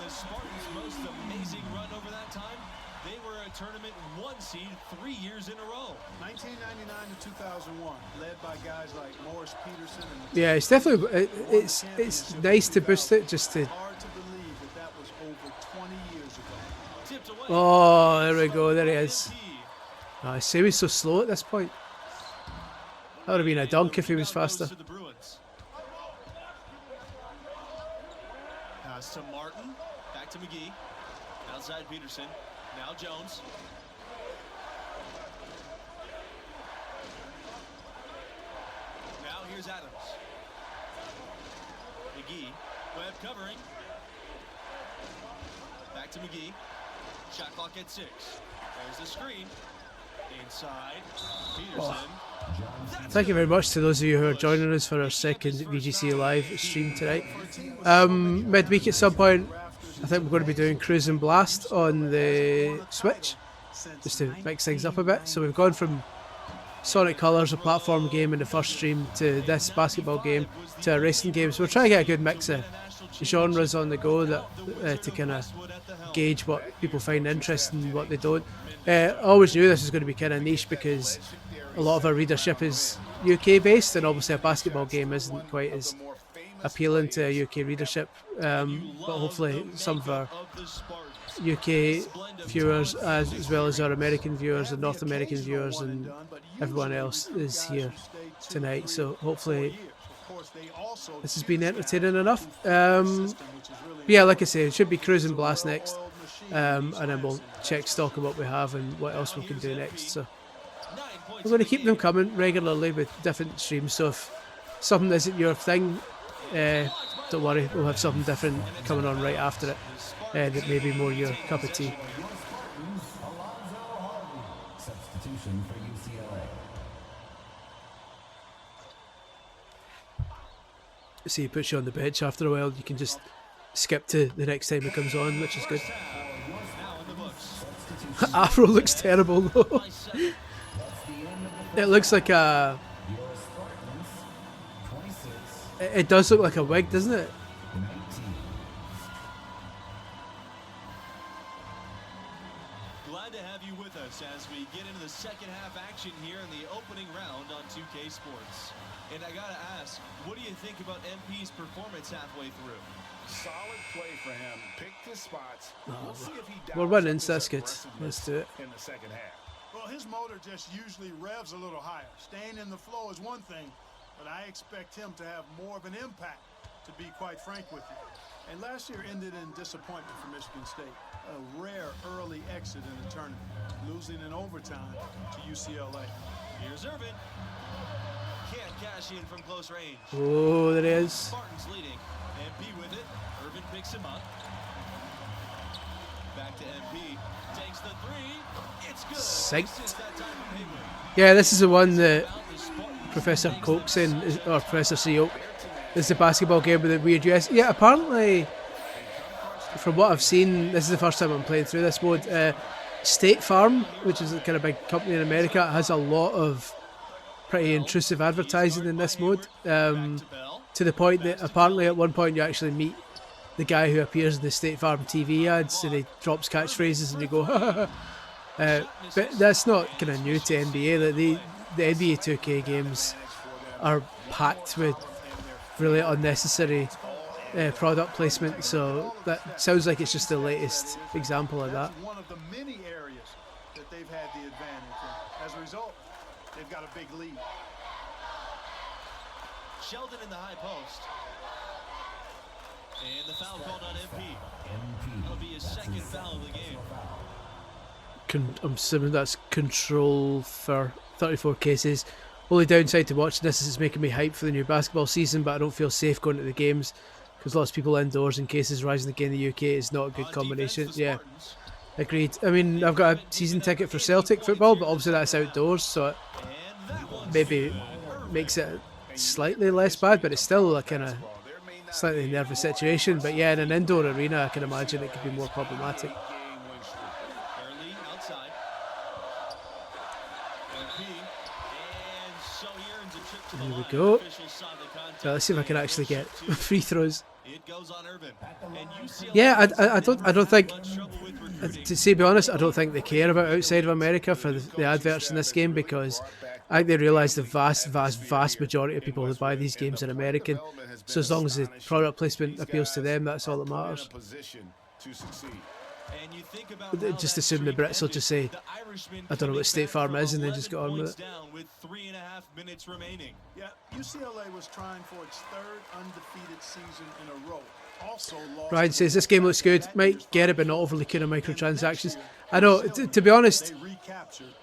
L: the Spartans' most amazing run over that time, they were a tournament 1 seed 3 years in a row.
N: 1999 to 2001, led by guys like Morris Peterson. And
A: Yeah, it's definitely it's nice to boost it just to.
N: hard to believe that was over 20 years ago.
L: Tipped away.
A: Oh, there we go. There he is. Oh, I say he was so slow at this point. That would have been a dunk if he was faster.
L: To the Bruins. Pass to Martin. Back to McGee. Outside Peterson. Now Jones. Now here's Adams. McGee. Webb covering. Back to McGee. Shot clock at 6. There's the screen. Inside. Peterson.
A: Thank you very much to those of you who are joining us for our second VGC live stream tonight. Midweek at some point, I think we're going to be doing Cruise and Blast on the Switch, just to mix things up a bit. So we've gone from Sonic Colors, a platform game in the first stream, to this basketball game, to a racing game. So we're trying to get a good mix of genres on the go that to kind of gauge what people find interesting and what they don't. I always knew this was going to be kind of niche because a lot of our readership is UK based, and obviously a basketball game isn't quite as appealing to a UK readership, but hopefully some of our UK viewers as well as our American viewers and North American viewers and everyone else is here tonight, so hopefully this has been entertaining enough. Yeah, like I say, it should be Cruise and Blast next, and then we'll check stock of what we have and what else we can do next. So we're going to keep them coming regularly with different streams, so if something isn't your thing, don't worry, we'll have something different coming on right after it that may be more your cup of tea.
O: Substitution for UCLA.
A: So he puts you on the bench after a while, you can just skip to the next time it comes on, which is good. Afro looks terrible though. It looks like a... It does look like a wig, doesn't it?
L: Glad to have you with us as we get into the second half action here in the opening round on 2K Sports. And I gotta ask, what do you think about MP's performance halfway through?
M: Solid play for him. Picked his spots. We'll see if he
A: We're winning, so that's good. Let's do it.
M: In the second half.
N: Well, his motor just usually revs a little higher. Staying in the flow is one thing, but I expect him to have more of an impact, to be quite frank with you. And last year ended in disappointment for Michigan State. A rare early exit in the tournament, losing in overtime to UCLA.
L: Here's Irvin. Can't cash in from close range.
A: Oh, there it is.
L: Spartans leading. MP with it. Irvin picks him up. Back to MP. Takes the three. It's good.
A: Psyched. Yeah, this is the one that Professor Coke's in, or Professor Seoke. This is the basketball game with the weird US. Yeah, apparently, from what I've seen, this is the first time I'm playing through this mode. State Farm, which is a kind of big company in America, has a lot of pretty intrusive advertising in this mode, to the point that apparently at one point you actually meet the guy who appears in the State Farm TV ads, and he drops catchphrases and you go but that's not kind of new to NBA. Like the NBA 2K games are packed with really unnecessary product placement, so that sounds like it's just the latest example of that.
N: One of the many areas that they've had the advantage in. As a result, they've got a big lead.
L: Sheldon in the high post. And the foul called on MP. That'll be his second foul of the game.
A: I'm assuming that's control for 34 cases. Only downside to watching this is it's making me hype for the new basketball season, but I don't feel safe going to the games because lots of people indoors and cases rising again in the UK is not a good combination. Yeah, agreed. I mean, I've got a season ticket for Celtic football, but obviously that's outdoors, so it maybe makes it slightly less bad, but it's still a kind of slightly nervous situation. But yeah, in an indoor arena, I can imagine it could be more problematic.
L: Early outside. MP. And so he earns a trip to the
A: Here we
L: line.
A: go.
L: Officials saw the contact.
A: So let's see if I can actually get free throws.
L: It goes on Irvin. And UCLA
A: Yeah, I don't think, to be honest, I don't think they care about outside of America for the adverts in this game, because I think they realise the vast majority of people who buy these games are American. So as long as the product placement appeals to them, that's all that matters. Just assume the Brits will just say, I don't know what State Farm is, and then just get on with it.
L: With 3.5 minutes remaining.
N: Yeah, UCLA was trying for its third undefeated season in a row. Also lost.
A: Ryan says this game looks good. Might get it, but not overly keen on microtransactions. I know. To be honest,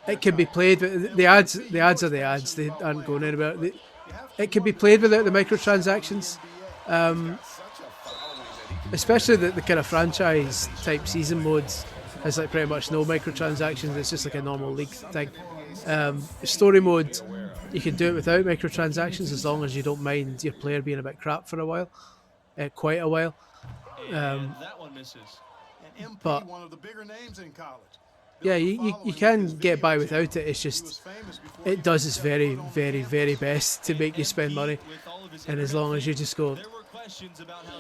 A: it can be played. But the ads are the ads. They aren't going anywhere. It can be played without the microtransactions, especially the kind of franchise type season modes. Has like pretty much no microtransactions. It's just like a normal league thing. Story mode, you can do it without microtransactions as long as you don't mind your player being a bit crap for a while, quite a while.
L: That one misses.
A: But
N: one of the bigger names in college.
A: yeah, you can get by without it. It's just it does its very, very, very best to make you spend money, and as long as you just go,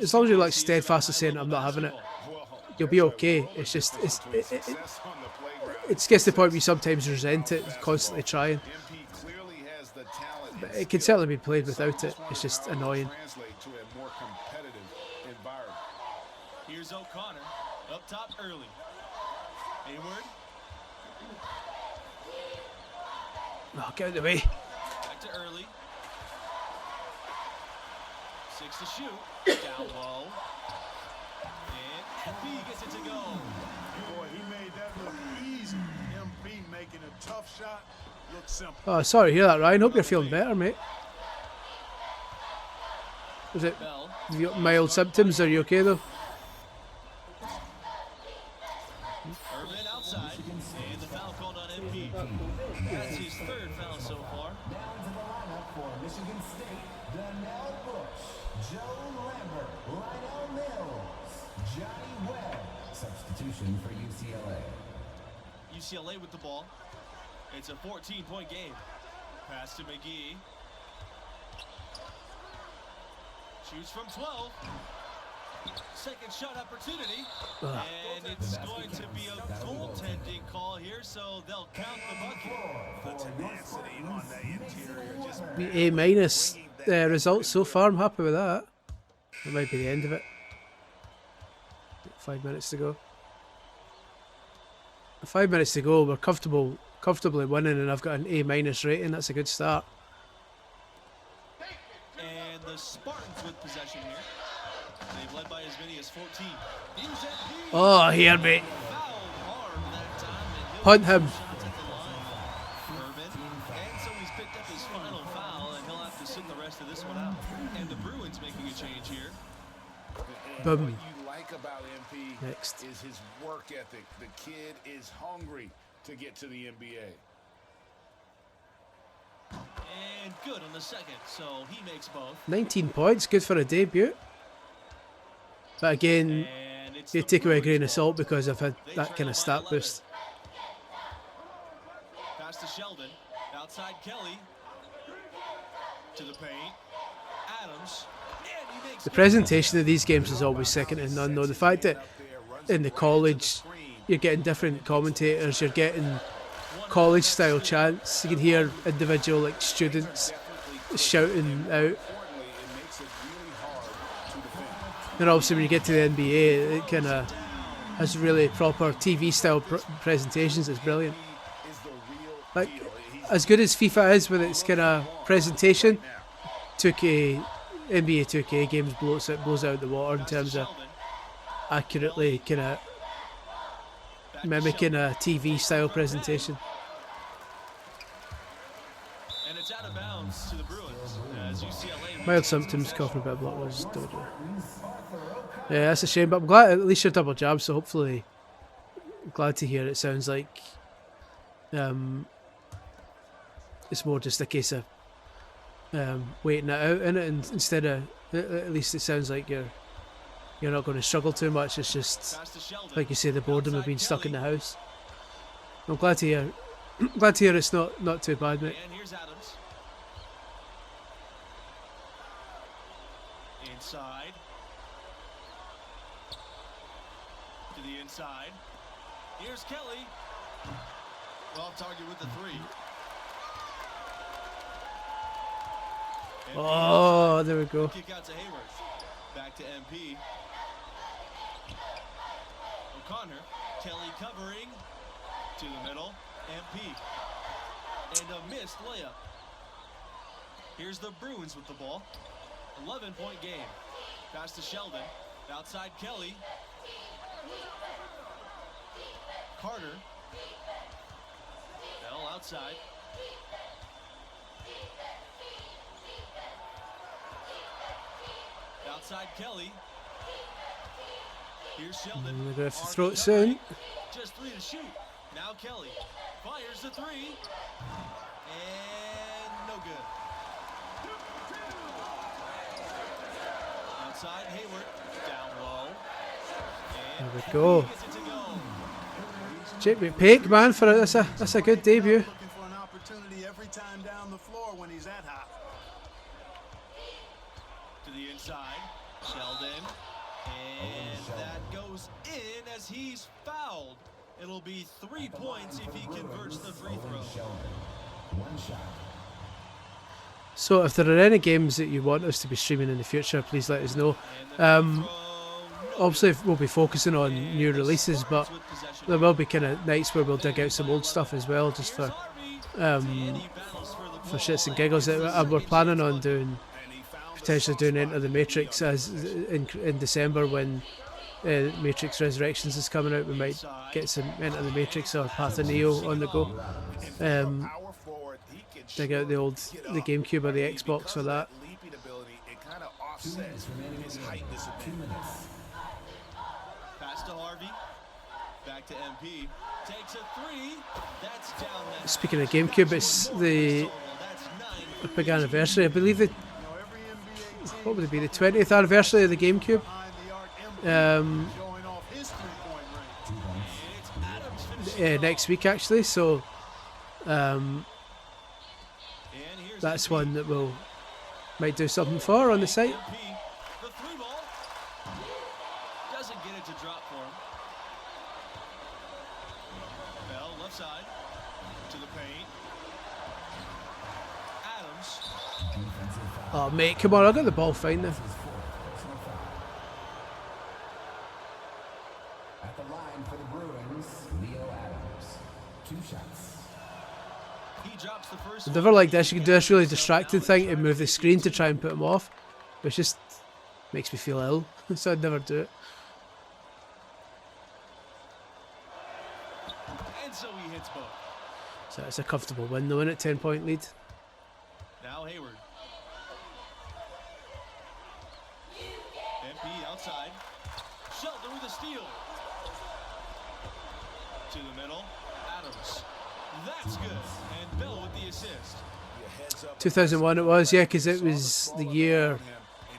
A: as long as you're like steadfastly saying I'm not having it, you'll be okay. It's just it gets to the point where you sometimes resent it, constantly trying. But it can certainly be played without it. It's just annoying.
L: Here's O'Connor up top early. Hayward.
A: Oh, get out of the way.
L: Back to early. 6 to shoot. Down low. And MP gets it to go.
N: Boy, he made that look easy. MP making a tough shot look simple.
A: Oh, sorry to hear that, Ryan. Hope you're feeling better, mate. Was it? Have you got mild symptoms? Are you okay though?
L: Irvin outside. And the foul called on MP. That's his third foul so far.
O: Down to the lineup for Michigan State, Donnell Bush, Joe Lambert, Lionel Mills, Johnny Webb. Substitution for UCLA.
L: UCLA with the ball. It's a 14-point game. Pass to McGee. Shoots from 12. Second shot opportunity. And it's going to be a goaltending call here, so they'll count the bucket.
M: The tenacity on the interior just
A: The A-minus results so far. I'm happy with that. That might be the end of it. 5 minutes to go. 5 minutes to go. We're comfortably winning, and I've got an A-minus rating. That's a good start.
L: And the Spartans with possession here. They've led by as many as 14. Here's MP.
A: Oh, here, mate.
L: Fouled hard that time, and he'll
A: Punt him.
L: shots at the line. Irvin. And so he's picked up his final foul, and he'll have to sit the rest of this one out. And the Bruins making a change here.
A: Boom.
M: What you like about MP
A: Next.
M: is his work ethic. The kid is hungry to get to the NBA.
L: And good on the second, so he makes both.
A: 19 points. Good for a debut. But again, you take away a grain of salt because I've had that kind of stat boost.
L: Pass to Sheldon. Outside Kelly. To the paint. Adams. And he makes
A: The presentation of these games is always second to none, though. The fact that in the college you're getting different commentators, you're getting college style chants, you can hear individual like students shouting out. And obviously when you get to the NBA, it kind of has really proper TV style presentations. It's brilliant. Like, as good as FIFA is with its kind of presentation, 2K NBA 2K games blows out the water in terms of accurately kind of mimicking a TV style presentation.
L: And it's out of bounds to the Bruins as UCLA.
A: Mild symptoms, coughing a bit of blood was dojo. Yeah, that's a shame, but I'm glad at least you're double jabbed, so hopefully I'm glad to hear it sounds like it's more just a case of waiting it out in it, and instead of at least it sounds like you're not going to struggle too much. It's just like you say, the boredom of being stuck in the house. I'm glad to hear. Glad to hear it's not too bad, mate.
L: And here's Adams. Inside. To the inside. Here's Kelly. Well, target with the three.
A: Oh, there we go.
L: Kick out to Hayward. Back to MP. O'Connor. Kelly covering. To the middle. MP. And a missed layup. Here's the Bruins with the ball. 11-point game. Pass to Sheldon. Outside Kelly. Carter. Bell outside. Outside Kelly. Here's Sheldon.
A: We're going to have to throw it soon.
L: Just three to shoot. Now Kelly fires the three. And no good. Outside Hayward. Down low.
A: There we go. Jake McPake, man, for it. That's a good debut.
N: Looking for an opportunity every time down the floor when he's that hot.
L: To the inside. Sheldon. And that goes in as he's fouled. It'll be 3 points if he converts the free throw.
O: One shot.
A: So if there are any games that you want us to be streaming in the future, please let us know. Obviously we'll be focusing on new releases, but there will be kind of nights where we'll dig out some old stuff as well, just for shits and giggles. And we're planning on potentially doing Enter the Matrix as in December when Matrix Resurrections is coming out. We might get some Enter the Matrix or Path of Neo on the go. Dig out the GameCube or the Xbox for that.
L: Pass to Harvey. Back to MP. Takes a three. That's down that.
A: Speaking of GameCube, it's the big anniversary. I believe what would it be? The 20th anniversary of the GameCube. Next week actually, so that's one that we'll might do something for on the site.
L: The three ball doesn't get it to drop for him. Bell left side to the paint. Adams.
A: Oh mate, come on! I got the ball fine now.
O: At the line for the Bruins, Leo Adams. 2 shots.
L: Drops the first.
A: I've never liked this. You can do this really distracting thing to move the screen to try and put him off, which just makes me feel ill, so I'd never do it.
L: And so he hits both.
A: So it's a comfortable win though, isn't it? 10-point lead.
L: Now Hayward. MP outside. Sheldon with a steal. To the middle. Adams. That's good. And Bell with the assist.
A: 2001 it was, yeah, because it was the year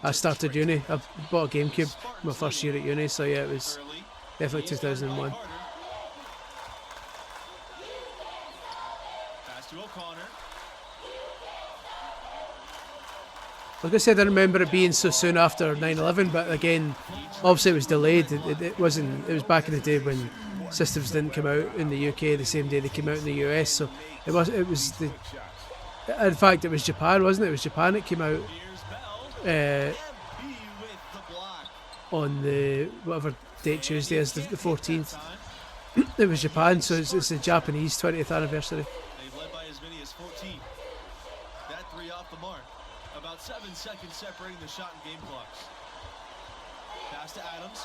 A: I started uni. I bought a GameCube my first year at uni, so yeah, it was definitely 2001.
L: Pass to O'Connor.
A: Like I said, I remember it being so soon after 9/11, but again, obviously it was delayed. It wasn't. It was back in the day when systems didn't come out in the UK the same day they came out in the US. So it was the. In fact, it was Japan, wasn't it? It was Japan that came out on the whatever date Tuesday is, the 14th. It was Japan, so it's the Japanese 20th anniversary.
L: They've led by as many as 14. That three off the mark. About 7 seconds separating the shot and game clocks. Pass to Adams.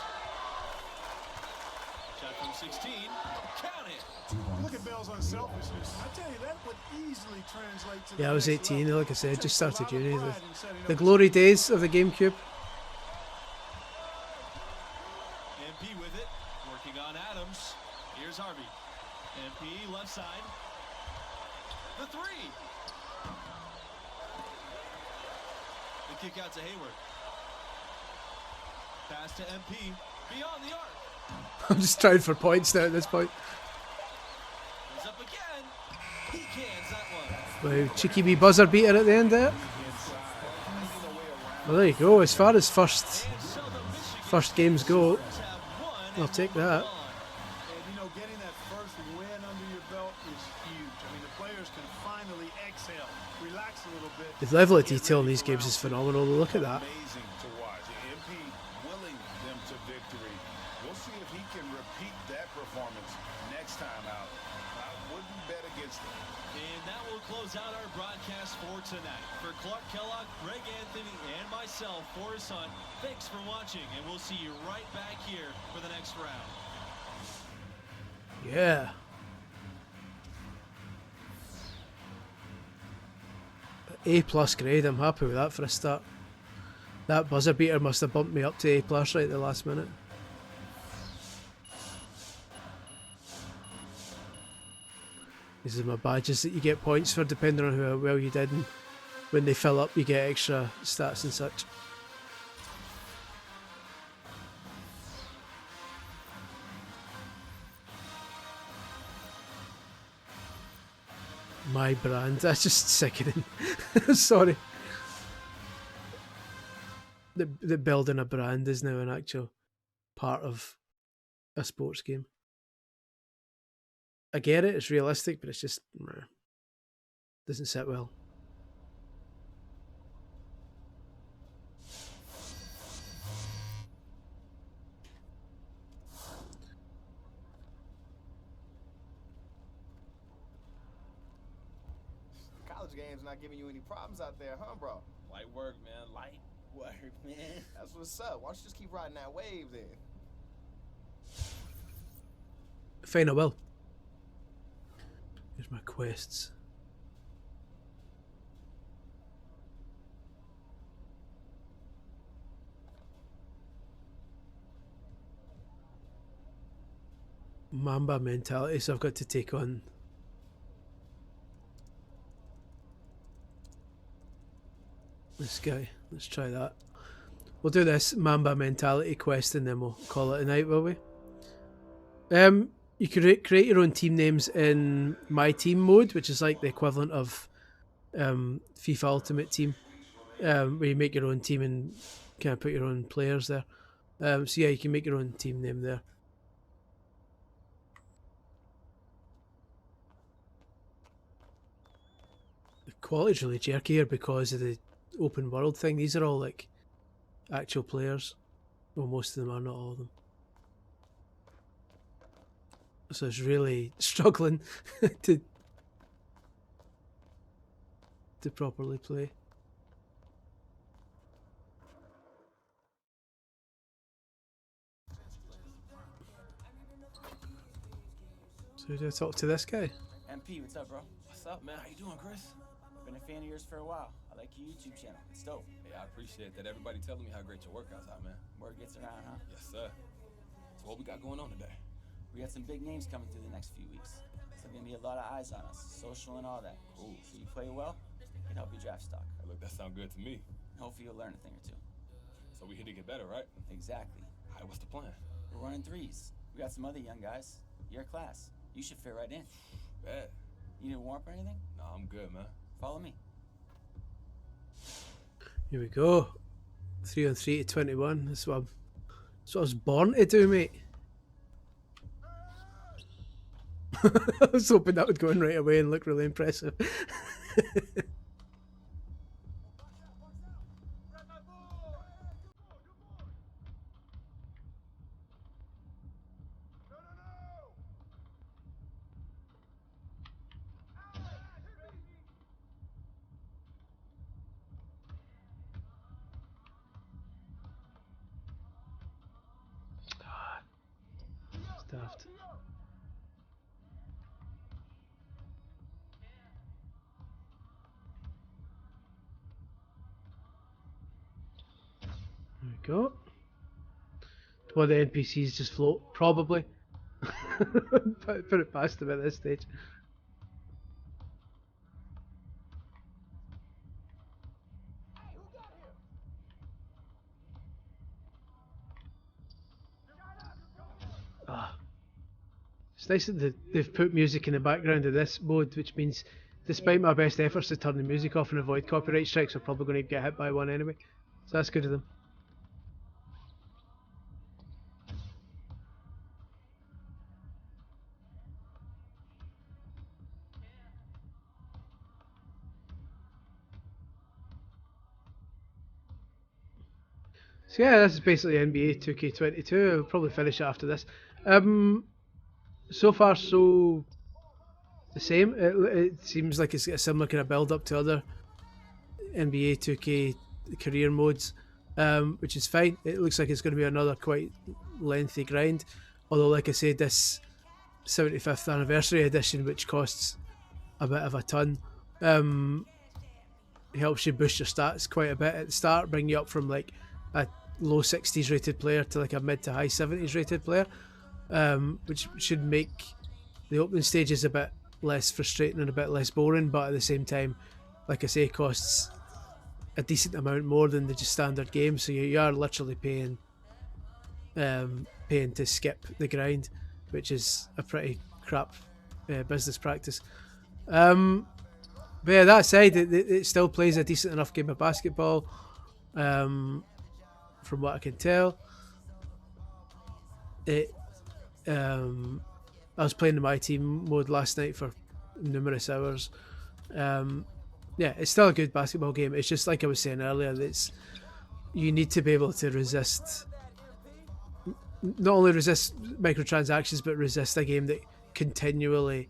L: Shot from 16. Count it.
N: Look at Bell's unselfishness. I tell you, that would easily translate to
A: Yeah, I
N: the
A: was
N: next
A: 18,
N: level.
A: like I said, just started uni.
N: Pride in setting
A: The
N: up
A: glory days of the GameCube.
L: MP with it. Working on Adams. Here's Harvey. MP left side. The three. The kick out to Hayward. Pass to MP. Beyond the arc.
A: I'm just trying for points now at this point.
L: Goes up again. He cans that one.
A: Wow, cheeky wee buzzer beater at the end there. Well, there you go. As far as first games go, I'll take that.
N: And you know, getting that first win under your belt is huge. I mean, the players can finally exhale, relax a little bit.
A: The level of detail in these games is phenomenal. Look at that.
M: Amazing to watch. MP willing them to victory. We'll see if he can repeat that performance next time out. I wouldn't bet against him.
L: And that will close out our broadcast for tonight. For Clark Kellogg, Greg Anthony, and myself, Forrest Hunt, thanks for watching, and we'll see you right back here for the next round.
A: Yeah. A+ grade. I'm happy with that for a start. That buzzer beater must have bumped me up to A+ right at the last minute. These are my badges that you get points for depending on how well you did, and when they fill up you get extra stats and such. My brand, that's just sickening. Sorry. The building a brand is now an actual part of a sports game. I get it, it's realistic, but it's just doesn't sit well.
H: College games not giving you any problems out there, huh, bro?
C: Light work, man. Light work, man.
H: That's what's up. Why don't you just keep riding that wave then?
A: Fine, I will. Here's my quests. Mamba mentality, so I've got to take on this guy. Let's try that. We'll do this Mamba mentality quest and then we'll call it a night, will we? You can create your own team names in My Team mode, which is like the equivalent of FIFA Ultimate Team, where you make your own team and kind of put your own players there. So yeah, you can make your own team name there. The quality's really jerky here because of the open world thing. These are all like actual players. Well, most of them are, not all of them. So it's really struggling to properly play. So do I talk to this guy?
P: MP, what's up, bro?
C: What's up, man? How you doing, Chris?
P: Been a fan of yours for a while. I like your YouTube channel. It's dope.
C: Yeah, I appreciate that. Everybody telling me how great your workouts are, man.
P: Word gets around, huh?
C: Yes, sir. So what we got going on today?
P: We got some big names coming through the next few weeks. So gonna be a lot of eyes on us, social and all that.
C: Cool.
P: So you play well, can help you draft stock.
C: Hey, look, that sound good to me.
P: Hopefully you'll learn a thing or two.
C: So we here to get better, right?
P: Exactly.
C: All right, what's the plan?
P: We're running threes. We got some other young guys. Your class. You should fit right in.
C: Bet.
P: You need a warm up or anything?
C: No, I'm good, man.
P: Follow me.
A: Here we go. 3-on-3 to 21. That's what I was born to do, mate. I was hoping that would go in right away and look really impressive. go. Well, the NPCs just float, probably. Put it past them at this stage. It's nice that they've put music in the background of this mode, which means despite my best efforts to turn the music off and avoid copyright strikes, we're probably going to get hit by one anyway. So that's good of them. So yeah, this is basically NBA 2K22. I'll probably finish it after this. So far, so the same. It seems like it's got a similar kind of build up to other NBA 2K career modes, which is fine. It looks like it's going to be another quite lengthy grind. Although, like I said, this 75th anniversary edition, which costs a bit of a ton, helps you boost your stats quite a bit at the start, bring you up from like a low 60s rated player to like a mid to high 70s rated player, which should make the opening stages a bit less frustrating and a bit less boring, but at the same time, like I say, costs a decent amount more than the just standard game, so you are literally paying to skip the grind, which is a pretty crap business practice. But yeah, that aside, it still plays a decent enough game of basketball, from what I can tell. I was playing the My Team mode last night for numerous hours. Yeah, it's still a good basketball game. It's just like I was saying earlier, you need to be able to resist, not only resist microtransactions, but resist a game that continually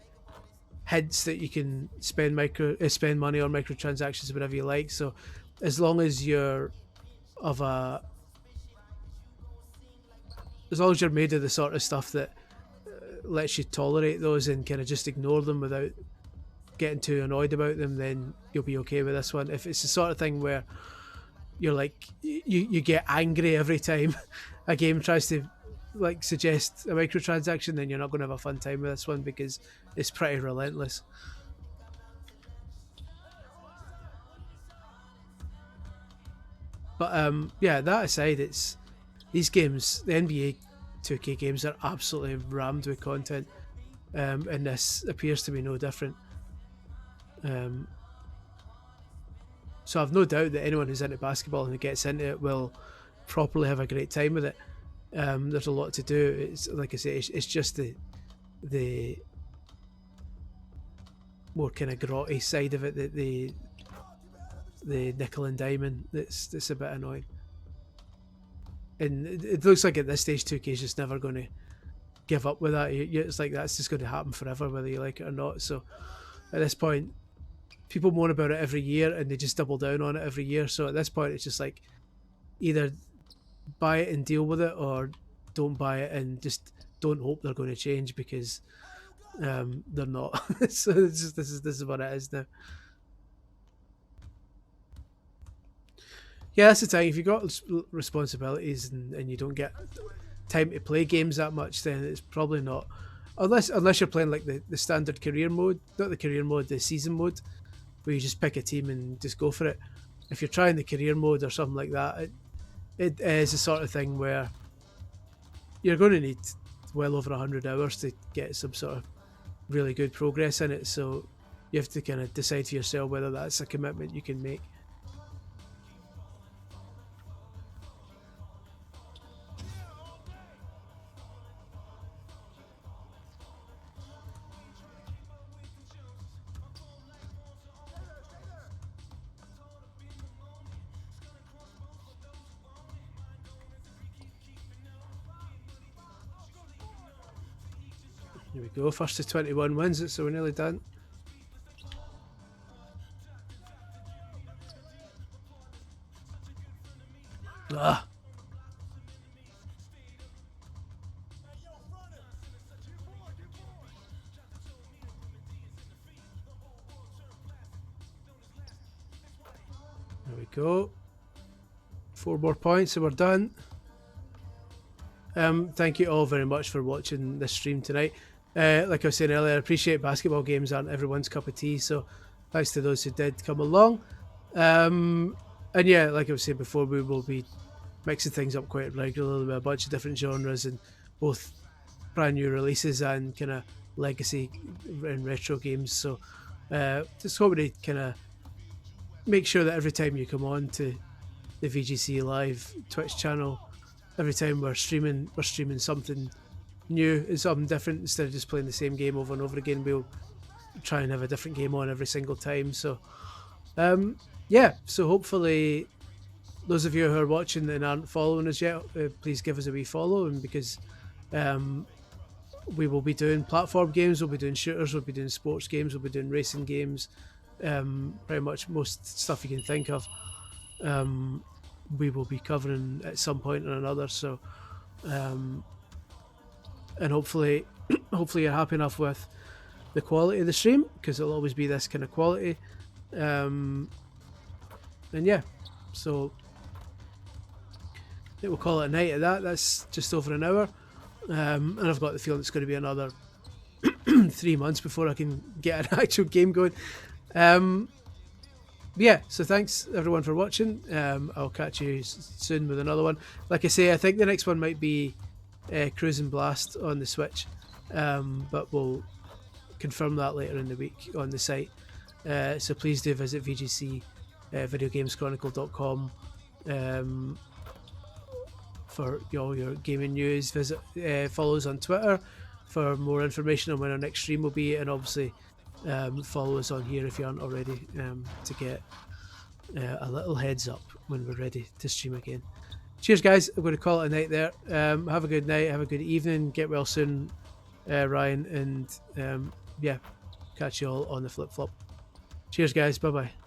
A: hints that you can spend money on microtransactions whenever you like. So as long as you're made of the sort of stuff that lets you tolerate those and kind of just ignore them without getting too annoyed about them, then you'll be okay with this one. If it's the sort of thing where you're like, you get angry every time a game tries to like suggest a microtransaction, then you're not going to have a fun time with this one, because it's pretty relentless. But yeah, that aside, it's these games, the NBA 2K games, are absolutely rammed with content, and this appears to be no different. So I've no doubt that anyone who's into basketball and who gets into it will properly have a great time with it. There's a lot to do. It's like I say, it's just the more kind of grotty side of it, the nickel and diamond that's a bit annoying. And it looks like at this stage 2K is just never going to give up with that. It's like that's just going to happen forever, whether you like it or not. So at this point, people moan about it every year and they just double down on it every year. So at this point, it's just like either buy it and deal with it, or don't buy it and just don't hope they're going to change, because they're not. So it's just, this is what it is now. Yeah, that's the thing. If you've got responsibilities and you don't get time to play games that much, then it's probably not. Unless you're playing like the standard career mode, not the career mode, the season mode, where you just pick a team and just go for it. If you're trying the career mode or something like that, it is the sort of thing where you're going to need well over 100 hours to get some sort of really good progress in it. So you have to kind of decide for yourself whether that's a commitment you can make. Here we go, first to 21 wins it, so we're nearly done. Ah. There we go. 4 more points and we're done. Thank you all very much for watching this stream tonight. Like I was saying earlier, I appreciate basketball games aren't everyone's cup of tea, so thanks to those who did come along. And yeah, like I was saying before, we will be mixing things up quite regularly with a bunch of different genres and both brand new releases and kind of legacy and retro games. So just hoping to kind of make sure that every time you come on to the VGC Live Twitch channel, every time we're streaming something new and something different instead of just playing the same game over and over again. We'll try and have a different game on every single time. So yeah, so hopefully those of you who are watching and aren't following us yet, please give us a wee follow, and because we will be doing platform games, we'll be doing shooters, we'll be doing sports games, we'll be doing racing games, pretty much most stuff you can think of. We will be covering at some point or another. So and hopefully you're happy enough with the quality of the stream, because it'll always be this kind of quality. And yeah, so I think we'll call it a night at that. That's just over an hour, and I've got the feeling it's going to be another 3 months before I can get an actual game going. Yeah, so thanks everyone for watching. I'll catch you soon with another one. Like I say, I think the next one might be Cruise and Blast on the Switch, but we'll confirm that later in the week on the site. So please do visit VGC videogameschronicle.com for all your gaming news. Visit, follow us on Twitter for more information on when our next stream will be, and obviously follow us on here if you aren't already, to get a little heads up when we're ready to stream again. Cheers guys, I'm going to call it a night there. Have a good night, have a good evening, get well soon, Ryan, and yeah, catch you all on the flip-flop. Cheers guys, bye bye.